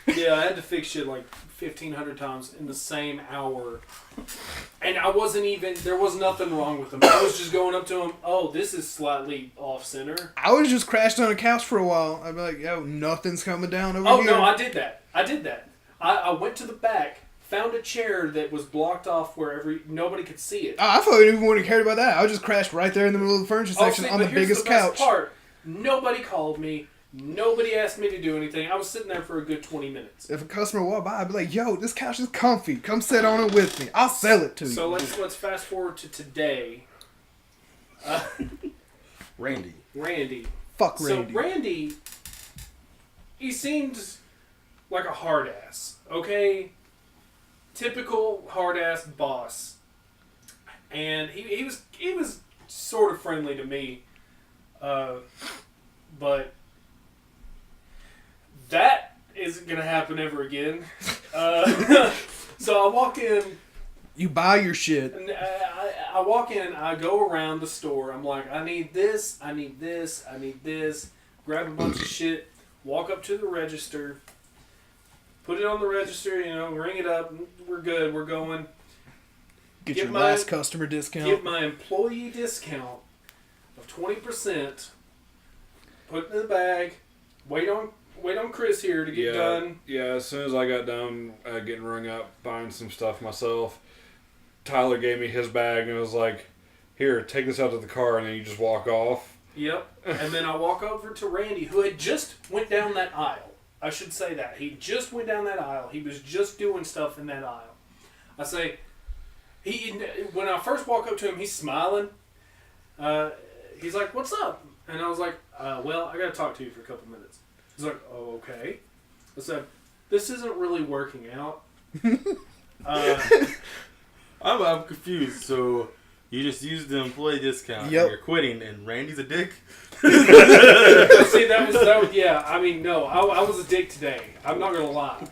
Yeah, I had to fix shit like 1,500 times in the same hour. And I wasn't even. There was nothing wrong with them. I was just going up to them. Oh, this is slightly off center. I was just crashed on a couch for a while. I'd be like, yo, nothing's coming down over Oh here. no, I did that. I went to the back, found a chair that was blocked off where nobody could see it. I thought you wouldn't care about that. I just crashed right there in the middle of the furniture section on the but here's biggest the best couch. part. Nobody called me. Nobody asked me to do anything. I was sitting there for a good 20 minutes. If a customer walked by, I'd be like, yo, this couch is comfy. Come sit on it with me. I'll sell it to you. So let's fast forward to today. Randy. Randy. Fuck Randy. So Randy, he seemed like a hard ass. Okay, typical hard ass boss. And he was sort of friendly to me, but that isn't gonna happen ever again. So I walk in. You buy your shit. And I walk in, I go around the store. I'm like, I need this, I need this, I need this. Grab a bunch of shit, walk up to the register, put it on the register, ring it up. We're good, we're going. Get Get your my- last customer discount. Give my employee discount of 20%, put it in the bag, wait on Chris here to get done. Yeah, as soon as I got done getting rung up, buying some stuff myself, Tyler gave me his bag and was like, here, take this out to the car, and then you just walk off. Yep. And then I walk over to Randy, who had just went down that aisle. I should say that. He just went down that aisle. He was just doing stuff in that aisle. I say, when I first walk up to him, he's smiling. He's like, what's up? And I was like, well, I got to talk to you for a couple minutes. He's like, oh, okay. I said, this isn't really working out. I'm confused. So you just used the employee discount. Yep. And you're quitting, and Randy's a dick. See, that was yeah. I mean, no, I was a dick today. I'm not gonna lie.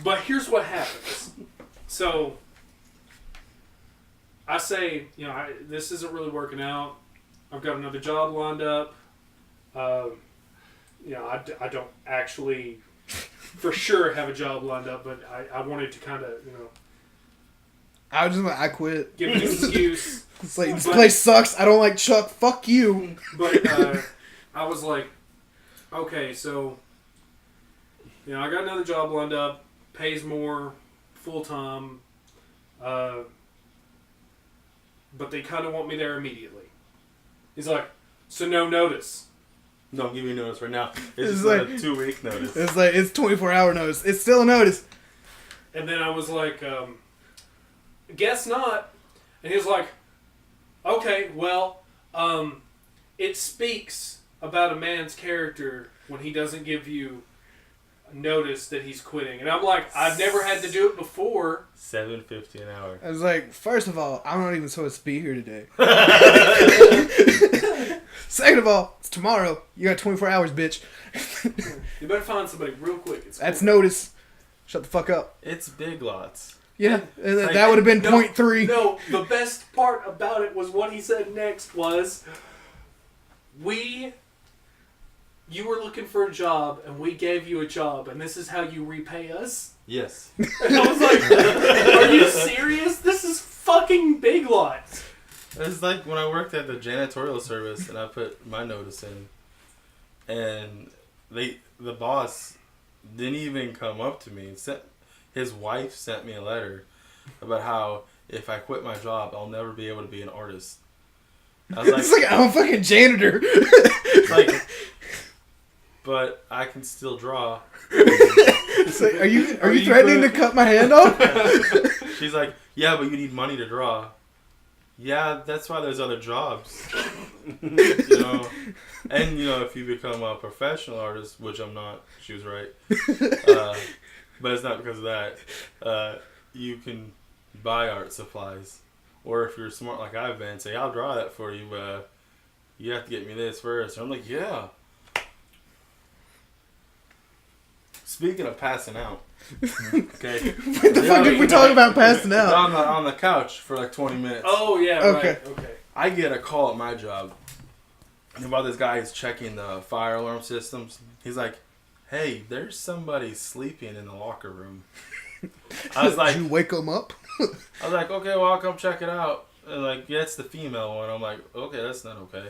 But here's what happens. So I say, this isn't really working out. I've got another job lined up. I don't actually for sure have a job lined up, but I wanted to kind of, I was just like, I quit. give an excuse. It's like, this place sucks. I don't like Chuck. Fuck you. But I was like, okay, so, I got another job lined up, pays more, full time. but they kind of want me there immediately. He's like, so no notice. Don't give me notice right now. It's It's just like- a 2-week notice. It's like, it's 24-hour notice. It's still a notice. And then I was like, guess not. And he was like, okay, well, it speaks about a man's character when he doesn't give you notice that he's quitting. And I'm like, I've never had to do it before. $7.50 an hour. I was like, first of all, I'm not even supposed to be here today. Second of all, it's tomorrow. You got 24 hours, bitch. You better find somebody real quick. It's That's cool. notice. Shut the fuck up. It's Big Lots. Yeah, and Like, that would have been no, point 3. No, the best part about it was what he said next was, you were looking for a job, and we gave you a job, and this is how you repay us? Yes. And I was like, are you serious? This is fucking Big Lots. It's like when I worked at the janitorial service and I put my notice in, and the boss didn't even come up to me. His wife sent me a letter about how if I quit my job, I'll never be able to be an artist. I was It's like, I'm a fucking janitor. like, but I can still draw. It's like, are you threatening to cut my hand off? She's like, yeah, but you need money to draw. Yeah, that's why there's other jobs. You know? And, if you become a professional artist, which I'm not, she was right. But it's not because of that. You can buy art supplies. Or if you're smart like I've been, say, I'll draw that for you, but you have to get me this first. And I'm like, yeah. Speaking of passing out. Okay. What the fuck are we talking about passing out? On the couch for like 20 minutes. Oh, yeah, Okay. right. Okay. I get a call at my job about this guy who's checking the fire alarm systems. He's like, hey, there's somebody sleeping in the locker room. I was like, Did you wake them up? okay, well, I'll come check it out. And like, yeah, it's the female one. I'm like, okay, that's not okay.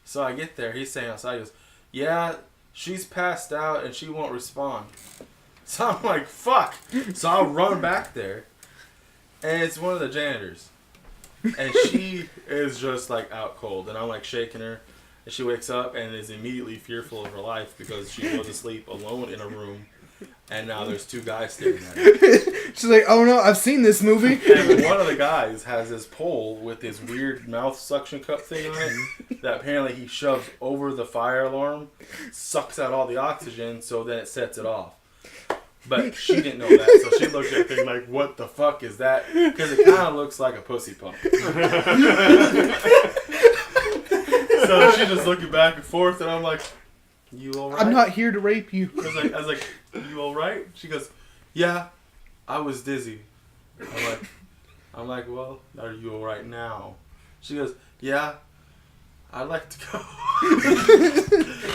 So I get there. He's saying outside, he goes, yeah, she's passed out and she won't respond. So I'm like, fuck. So I'll run back there. And it's one of the janitors. And she is just like out cold. And I'm like shaking her. And she wakes up and is immediately fearful of her life because she was asleep alone in a room. And now there's 2 guys staring at her. She's like, oh no, I've seen this movie. And one of the guys has this pole with this weird mouth suction cup thing on it that apparently he shoves over the fire alarm, sucks out all the oxygen, so then it sets it off. But she didn't know that, so she looked at the thing like, what the fuck is that? Because it kind of looks like a pussy pump. So she's just looking back and forth, and I'm like, you alright? I'm not here to rape you. I was like, you alright? She goes, yeah, I was dizzy. I'm like, well, are you alright now? She goes, yeah, I'd like to go.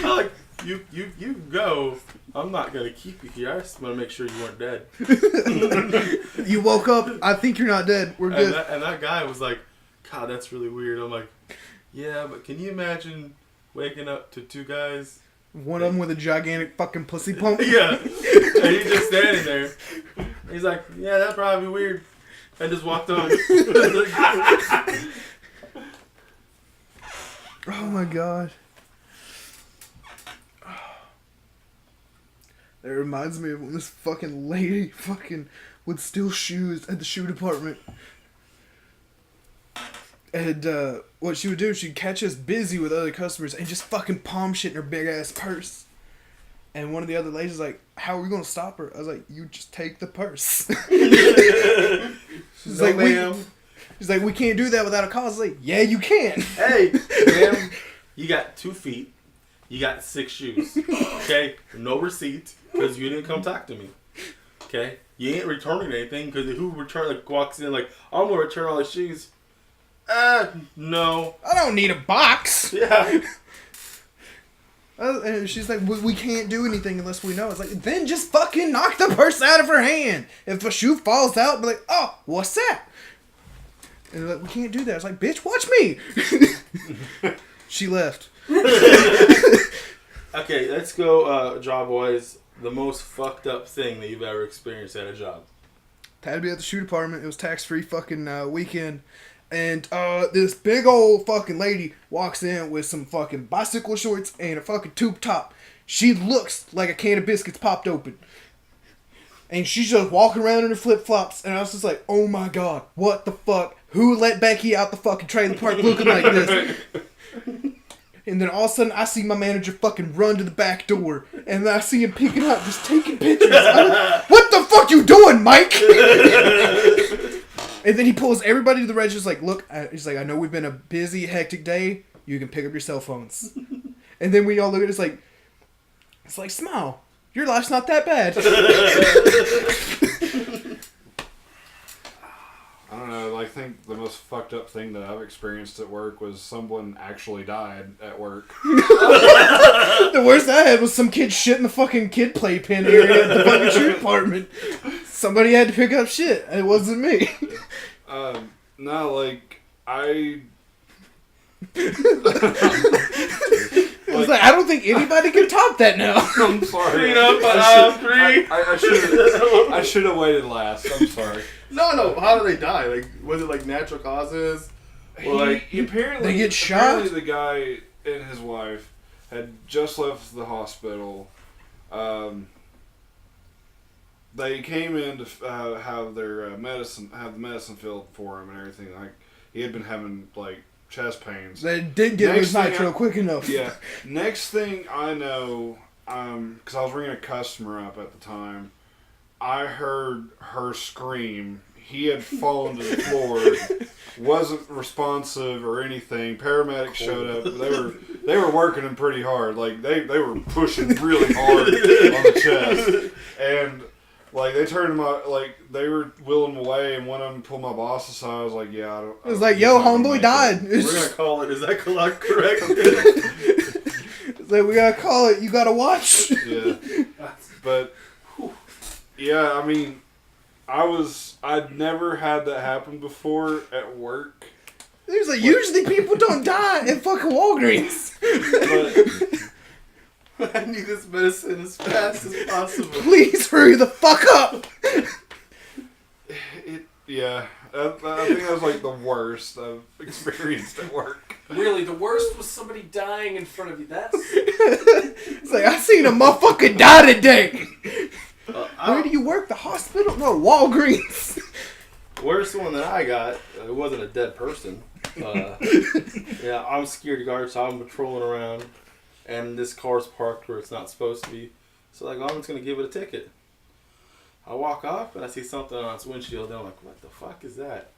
I'm like, you go. I'm not gonna keep you here. I just want to make sure you weren't dead. You woke up. I think you're not dead. We're good. And that guy was like, God, that's really weird. I'm like, yeah, but can you imagine waking up to 2 guys? One of them with a gigantic fucking pussy pump. Yeah. And he's just standing there. He's like, yeah, that'd probably be weird. And just walked on. Oh my god. That reminds me of when this fucking lady fucking would steal shoes at the shoe department. And what she would do, she'd catch us busy with other customers and just fucking palm shit in her big ass purse. And one of the other ladies was like, how are we gonna stop her? I was like, you just take the purse. She's like, she's like, we can't do that without a call. I was like, yeah, you can. Hey, ma'am, you got 2 feet. You got 6 shoes. Okay? No receipt because you didn't come talk to me. Okay? You ain't returning anything because who walks in like, I'm going to return all the shoes. No. I don't need a box. Yeah. And she's like, we can't do anything unless we know. It's like, then just fucking knock the purse out of her hand. If a shoe falls out, be like, oh, what's that? And they're like, we can't do that. It's like, bitch, watch me. She left. Okay, let's go, job wise. The most fucked up thing that you've ever experienced at a job. Had to be at the shoe department. It was tax-free fucking weekend. And this big old fucking lady walks in with some fucking bicycle shorts and a fucking tube top. She looks like a can of biscuits popped open. And she's just walking around in her flip-flops. And I was just like, oh my god, what the fuck? Who let Becky out the fucking trailer park looking like this? And then all of a sudden, I see my manager fucking run to the back door. And then I see him picking up, just taking pictures. What the fuck you doing, Mike? And then he pulls everybody to the register. He's like, look, he's like, I know we've been a busy, hectic day. You can pick up your cell phones. And then we all look at it, it's like, smile. Your life's not that bad. I don't know. I think the most fucked up thing that I've experienced at work was someone actually died at work. The worst I had was some kid shit in the fucking kid playpen area at the fucking tree department. Somebody had to pick up shit. It wasn't me. No, like, I was like, I don't think anybody can top that now. I'm sorry. Clean up on aisle 3. I should have waited last. I'm sorry. No. How do they die? Like, was it like natural causes? Or Apparently they get shot? Apparently the guy and his wife had just left the hospital. They came in to have their medicine filled for him and everything. Like, he had been having like chest pains. They didn't get his nitro quick enough. Yeah. Next thing I know, because I was ringing a customer up at the time, I heard her scream. He had fallen to the floor, wasn't responsive or anything. Paramedics showed up. They were working him pretty hard. Like they were pushing really hard on the chest, and like they turned him out. Like they were wheeling him away, and one of them pulled my boss aside. I was like, "Yeah, I don't." It was like, "Yo, homeboy died." We're gonna call it. Is that correct? It's like, we gotta call it. You gotta watch. Yeah, but yeah, I mean, I'd never had that happen before at work. He was like, usually people don't die at fucking Walgreens. But I need this medicine as fast as possible. Please hurry the fuck up. Yeah, I think that was like the worst I've experienced at work. Really, the worst was somebody dying in front of you. That's It's like, I seen a motherfucker die today. Where do you work? The hospital? No, Walgreens. Worst one that I got, it wasn't a dead person. Yeah, I'm a security guard, so I'm patrolling around, and this car's parked where it's not supposed to be. So like, I'm just gonna give it a ticket. I walk up and I see something on its windshield, and I'm like, what the fuck is that?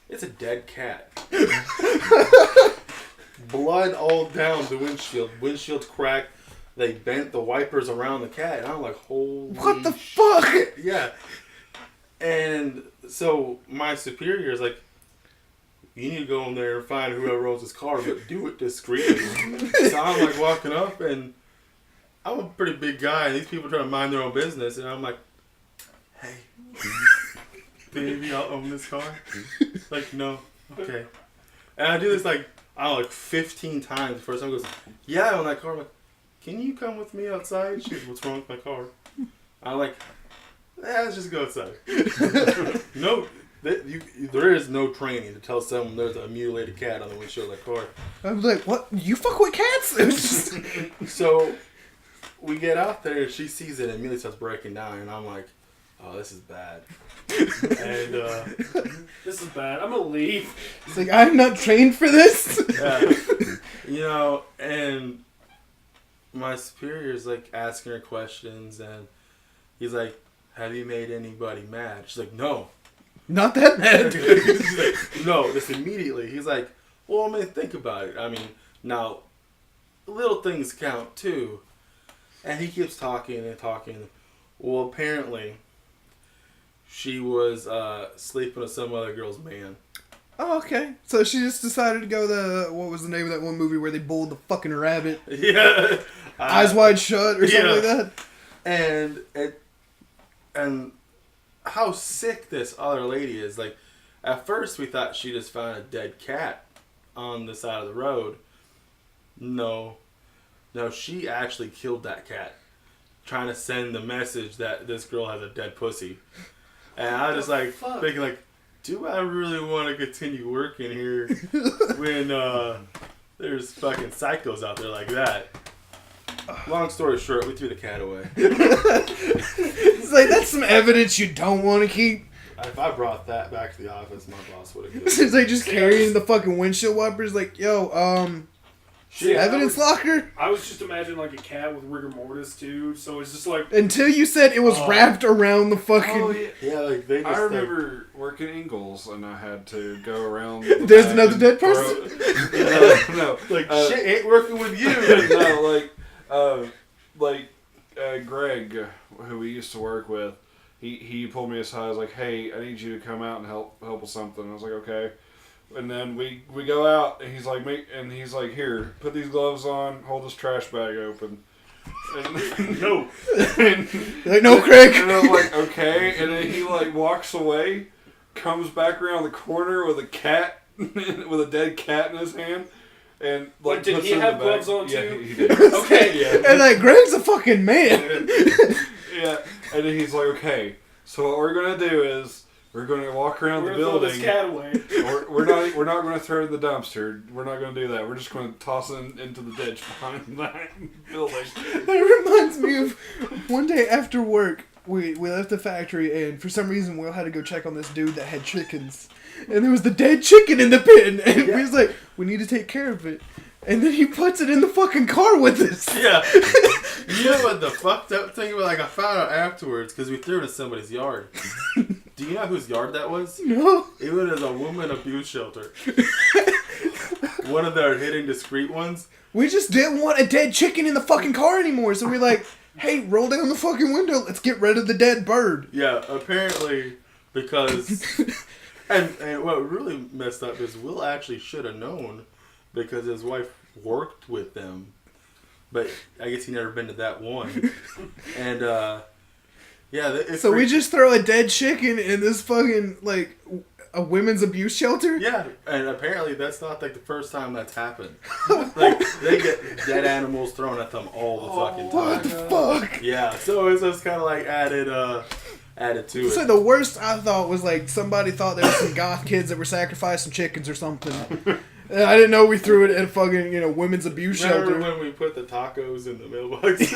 It's a dead cat. Blood all down the windshield. Windshield's cracked. They bent the wipers around the cat, and I'm like, holy What the fuck? yeah. And so my superior is like, you need to go in there and find whoever owns this car, but do it discreetly. So I'm like walking up, and I'm a pretty big guy, and these people are trying to mind their own business, and I'm like, hey, baby, I'll own this car. Like, no, okay. And I do this like 15 times. The first time goes, yeah, I own that car. I'm like, can you come with me outside? She goes, what's wrong with my car? I'm like, let's just go outside. No, there is no training to tell someone there's a mutilated cat on the windshield of that car. I was like, what? You fuck with cats? It was just... So we get out there, and she sees it and immediately starts breaking down, and I'm like, oh, this is bad. And this is bad. I'm gonna leave. It's like, I'm not trained for this. yeah, and my superior's like asking her questions, and he's like, have you made anybody mad? She's like, no. Not that bad. He's like, no, just immediately. He's like, well, I mean, think about it. I mean, now, little things count too. And he keeps talking and talking. Well, apparently, she was sleeping with some other girl's man. Oh, okay. So she just decided to go what was the name of that one movie where they bulled the fucking rabbit? Yeah. Eyes Wide Shut or something like that? And how sick this other lady is. Like, at first we thought she just found a dead cat on the side of the road. No, she actually killed that cat, trying to send the message that this girl has a dead pussy. And I was just like thinking, like, do I really want to continue working here when there's fucking psychos out there like that? Long story short, we threw the cat away. It's like, that's some evidence you don't want to keep. If I brought that back to the office, my boss would have. It's like just carrying the fucking windshield wipers. Like, yo, Shit, evidence locker. I was just imagining like a cat with rigor mortis too. So it's just like Until you said it was wrapped around the fucking. Oh, yeah. Yeah, like they just. I like, remember working Ingles and I had to go around. There's another dead person? No, like shit ain't working with you. no, Greg, who we used to work with, he pulled me aside. I was like, "Hey, I need you to come out and help with something." I was like, "Okay." And then we go out, and he's like, "Here, put these gloves on. Hold this trash bag open." And, no. Like, no, Craig. And I was like, "Okay." And then he like walks away, comes back around the corner with a cat, with a dead cat in his hand. And like, Did puts he it in have the gloves bag. on Yeah, too? he did. Okay. Yeah. And like, Greg's a fucking man. Yeah, and then he's like, "Okay, so what we're gonna do is we're gonna walk around We're the gonna throw building. this cat away. We're not gonna throw it in the dumpster. We're not gonna do that. We're just gonna toss it into the ditch behind that building." That reminds me of one day after work. We left the factory, and for some reason, Will had to go check on this dude that had chickens. And there was the dead chicken in the pen. And we was like, we need to take care of it. And then he puts it in the fucking car with us. Yeah. You know what the fucked up thing was? Like, I found out afterwards because we threw it in somebody's yard. Do you know whose yard that was? No. It was a woman abuse shelter. One of their hidden discreet ones. We just didn't want a dead chicken in the fucking car anymore. So we're like, hey, roll down the fucking window. Let's get rid of the dead bird. Yeah, apparently because... And what really messed up is Will actually should have known because his wife worked with them. But I guess he never been to that one. And, yeah. So we just throw a dead chicken in this fucking, like, a women's abuse shelter? Yeah, and apparently that's not, like, the first time that's happened. Like, they get dead animals thrown at them all the fucking time. What the fuck? Yeah, so it's just kind of, like, added to it. So the worst I thought was, like, somebody thought there was some goth kids that were sacrificing chickens or something. And I didn't know we threw it at a fucking, women's abuse Remember shelter. when we put the tacos in the mailbox?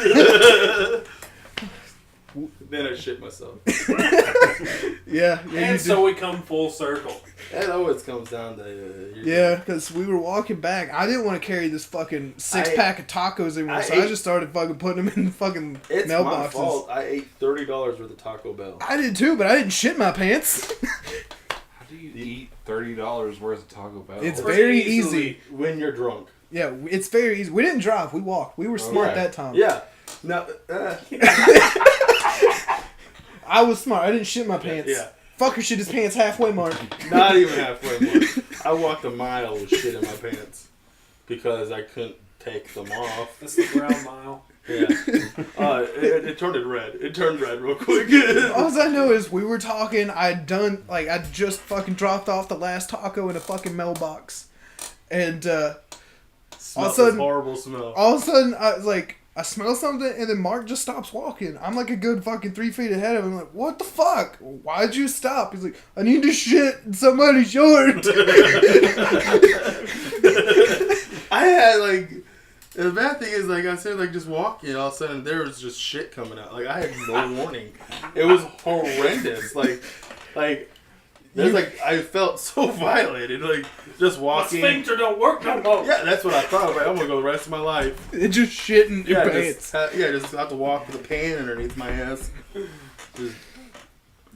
Then I shit myself. Yeah, And so we come full circle. That always comes down to... Yeah, because we were walking back. I didn't want to carry this fucking six-pack of tacos anymore, so I just started fucking putting them in the fucking It's mailboxes. my fault. I ate $30 worth of Taco Bell. I did too, but I didn't shit my pants. How do you eat $30 worth of Taco Bell? It's Pretty very easily. easy. When you're drunk. Yeah, it's very easy. We didn't drive. We walked. We were smart Okay. that time. Yeah. No, I was smart. I didn't shit my pants. Yeah. Fucker shit his pants halfway mark. not even halfway mark. I walked a mile with shit in my pants because I couldn't take them off. That's the ground mile. Yeah. It turned it red. It turned red real quick. All I know is we were talking. I'd just fucking dropped off the last taco in a fucking mailbox. And Smell all of a sudden- this horrible smell. all of a sudden, I was like, I smell something, and then Mark just stops walking. I'm like a good fucking 3 feet ahead of him. I'm like, what the fuck? Why'd you stop? He's like, I need to shit in somebody's yard. I had like the bad thing is like I said like just walking all of a sudden there was just shit coming out. Like I had no warning. It was horrendous. Like there's like I felt so violated. Like just My walking. sphincter don't work no more. Yeah, that's what I thought. I was like, I'm gonna go the rest of my life. It just shit in your pants. Just have to walk with a pan underneath my ass. Just,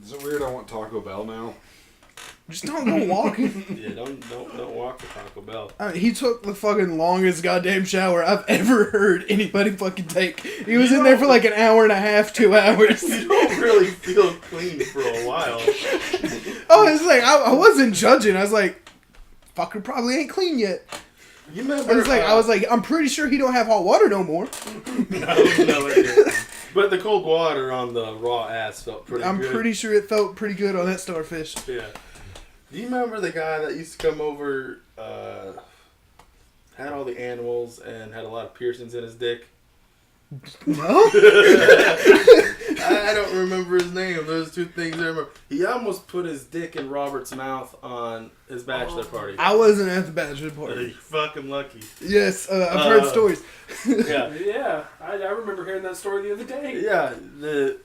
Is it weird I want Taco Bell now? Just don't go walking. yeah, don't walk to Taco Bell. I mean, he took the fucking longest goddamn shower I've ever heard anybody fucking take. He was in there for like an hour and a half, 2 hours. You don't really feel clean for a while. Oh, it's like, I wasn't judging. I was like, fucker probably ain't clean yet. You remember? I was like, I'm pretty sure he don't have hot water no more. No, it didn't. But the cold water on the raw ass felt pretty I'm good. pretty sure it felt pretty good on that starfish. Yeah. Do you remember the guy that used to come over, had all the animals and had a lot of piercings in his dick? No? I don't remember his name. Those two things I remember. He almost put his dick in Robert's mouth on his bachelor party. I wasn't at the bachelor You're party. fucking lucky. Yes, I've heard stories. Yeah. Yeah, I remember hearing that story the other day. Yeah, the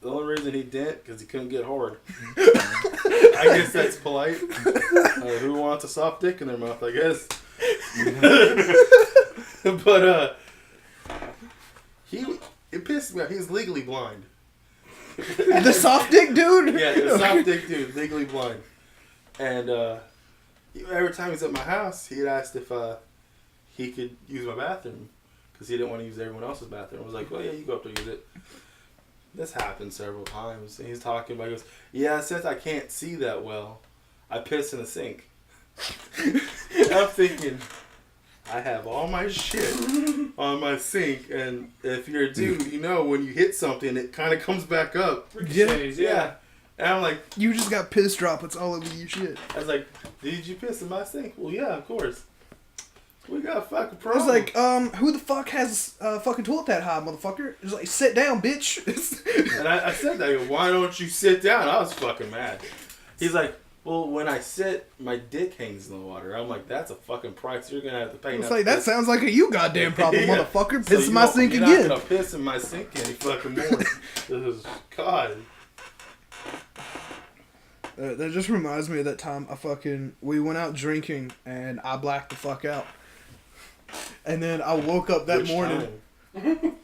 only reason he didn't, because he couldn't get hard. I guess that's polite. Who wants a soft dick in their mouth, I guess. But, it pissed me off. He's legally blind. The soft dick dude? Yeah, the soft dick dude, legally blind. And every time he's at my house, he'd asked if he could use my bathroom. Because he didn't want to use everyone else's bathroom. I was like, well, yeah, you go up there and use it. This happened several times. And he's talking about, he goes, yeah, since I can't see that well, I piss in the sink. I'm thinking, I have all my shit on my sink. And if you're a dude, you know when you hit something, it kind of comes back up. Ricochets, yeah. And I'm like, You just got piss droplets all over your shit. I was like, did you piss in my sink? Well, yeah, of course. We got a fucking I problem. was like, who the fuck has fucking toilet that high, motherfucker? It was like, sit down, bitch. And I said that, I go, why don't you sit down? I was fucking mad. He's like, well, when I sit, my dick hangs in the water. I'm like, that's a fucking price you're going to have to pay. It's not like, to that piss. sounds like a you goddamn problem, Yeah. motherfucker. So Piss in you my don't- sink you're again. not going to piss in my sink any fucking more. This is, God. That just reminds me of that time we went out drinking and I blacked the fuck out. And then I woke up that Which morning, time?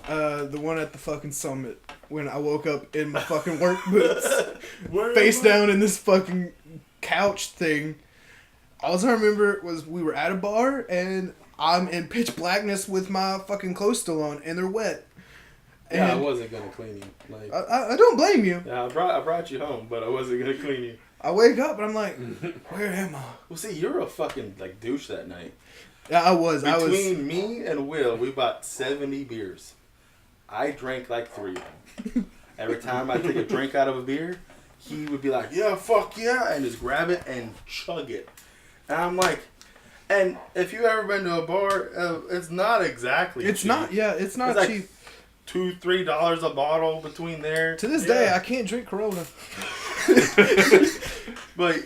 the one at the fucking summit, when I woke up in my fucking work boots, Where face am I? down in this fucking couch thing. All I remember was we were at a bar and I'm in pitch blackness with my fucking clothes still on and they're wet. Yeah, I And wasn't going to clean you. Like, I don't blame you. yeah, I brought you home, but I wasn't going to clean you. I wake up and I'm like, where am I? Well, see, you're a fucking, like, douche that night. Yeah, I was. Between me and Will, we bought 70 beers. I drank like 3 of them. Every time I take a drink out of a beer, he would be like, yeah, fuck yeah, and just grab it and chug it. And I'm like, and if you've ever been to a bar, it's not exactly It's cheap. not. Yeah, it's not It's like cheap. $2-3 a bottle between there. To this Yeah. day, I can't drink Corona. But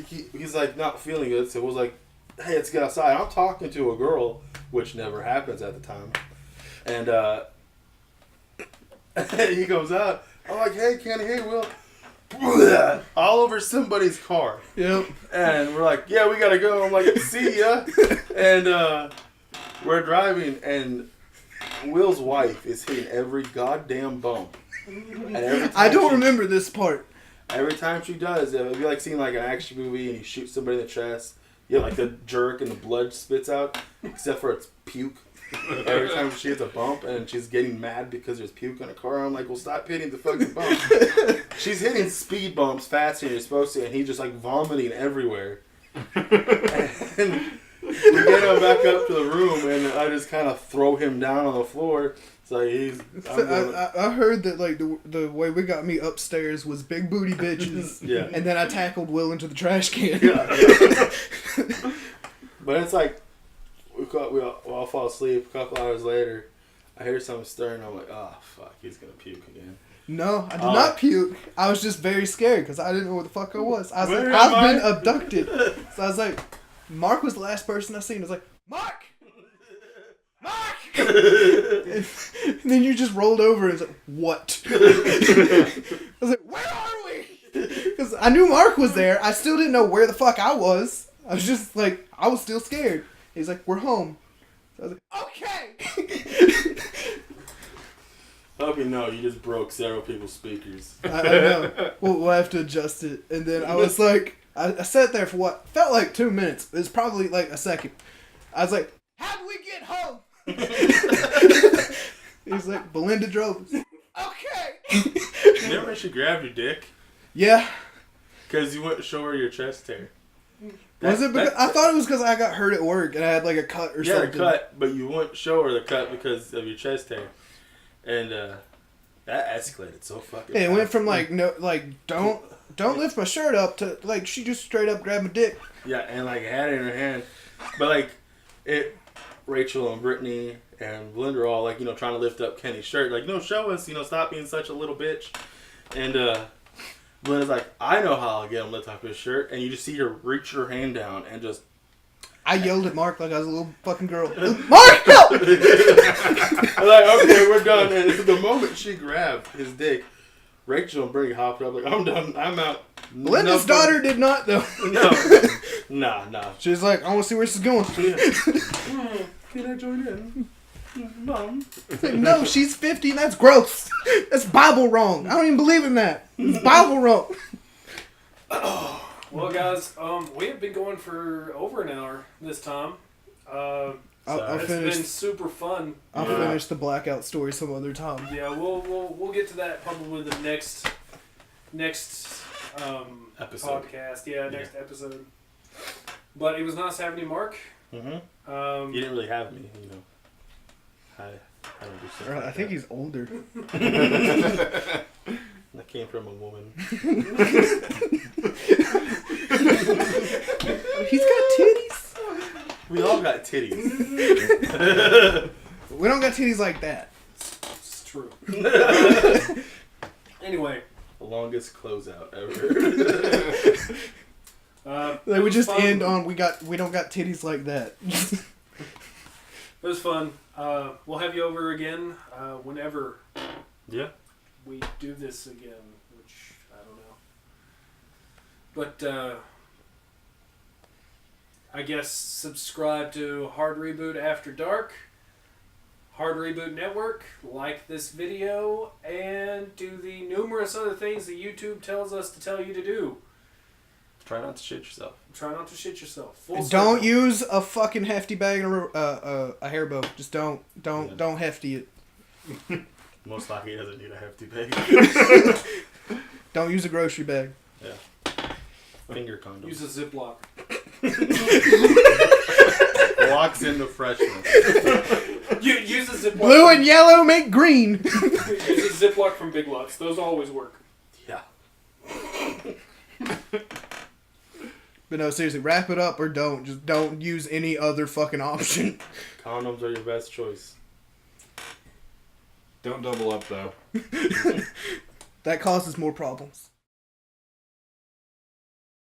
he's like not feeling good, so it was like, hey, let's get outside. I'm talking to a girl, which never happens at the time. And he goes out. I'm like, hey, Kenny, hey, Will. All over somebody's car. Yep. And we're like, yeah, we gotta go. I'm like, see ya. And we're driving, and Will's wife is hitting every goddamn bump. And every I time don't she- remember this part. Every time she does, it would be like seeing like an action movie and you shoot somebody in the chest. Yeah, like the jerk and the blood spits out, except for it's puke. Every time she hits a bump and she's getting mad because there's puke in a car, I'm like, well, stop hitting the fucking bump. She's hitting speed bumps faster than you're supposed to, and he's just like vomiting everywhere. And we get him back up to the room, and I just kind of throw him down on the floor. So I heard that like the way we got me upstairs was big booty bitches. Yeah. And then I tackled Will into the trash can. Yeah. But it's like, we all fall asleep. A couple hours later, I hear something stirring. I'm like, oh, fuck, he's going to puke again. No, I did not puke. I was just very scared because I didn't know where the fuck I was. I was Where like, am I've been I? abducted. So I was like, Mark was the last person I seen. I was like, Mark! Mark! And then you just rolled over and was like, what? I was like, where are we? Because I knew Mark was there. I still didn't know where the fuck I was. I was just like, I was still scared. He's like, we're home. So I was like, okay! I hope you know you just broke several people's speakers. I know. We'll have to adjust it. And then I was like, I sat there for what felt like 2 minutes. It was probably like a second. I was like, how do we get home? He's like, Belinda drove us. Okay. Remember she grabbed your dick? Yeah. Because you wouldn't show her your chest hair. Was it because I thought it was because I got hurt at work and I had like a cut or yeah, something. the cut, but you wouldn't show her the cut because of your chest hair. And that escalated so fucking Yeah, it fast. went from like no, like don't lift my shirt up to like she just straight up grabbed my dick. Yeah, and like had it in her hand. But like Rachel and Brittany and Belinda are all like, trying to lift up Kenny's shirt. Like, no, show us, stop being such a little bitch. And Belinda's like, I know how I'll get him to lift up his shirt. And you just see her reach her hand down and just... I yelled at Mark like I was a little fucking girl. Mark, help! I'm like, okay, we're done. And the moment she grabbed his dick, Rachel and Brittany hopped up like, I'm done. I'm out. Belinda's daughter did not, though. No. Nah. She was like, I want to see where this is going. Can I join in? Mom. Like, no, she's 50 and that's gross. That's Bible wrong. I don't even believe in that. It's Bible wrong. Well, guys, we have been going for over an hour this time. I'll It's finish. been super fun. I'll finish the blackout story some other time. Yeah, we'll get to that probably the next Episode. podcast. Yeah, next episode. But it was nice having you, Mark. Mm-hmm. You didn't really have me, I don't do stuff like I think that. he's older. That came from a woman. He's got titties. We all got titties. We don't got titties like that. It's true. Anyway. The longest closeout ever. Like, we was just fun. end on we don't got titties like that. It was fun. We'll have you over again whenever Yeah. we do this again, which I don't know. But I guess subscribe to Hard Reboot After Dark, Hard Reboot Network, like this video, and do the numerous other things that YouTube tells us to tell you to do. Try not to shit yourself. Try not to shit yourself. Full And circle. don't use a fucking hefty bag or a hair bow. Just don't hefty it. Most likely he doesn't need a hefty bag. Don't use a grocery bag. Yeah. Finger condom. Use a Ziploc. Locks in the freshness. Use a Ziploc. Blue and yellow make green. Use a Ziploc from Big Lots. Those always work. Yeah. But no, seriously, wrap it up or don't. Just don't use any other fucking option. Condoms are your best choice. Don't double up though. That causes more problems.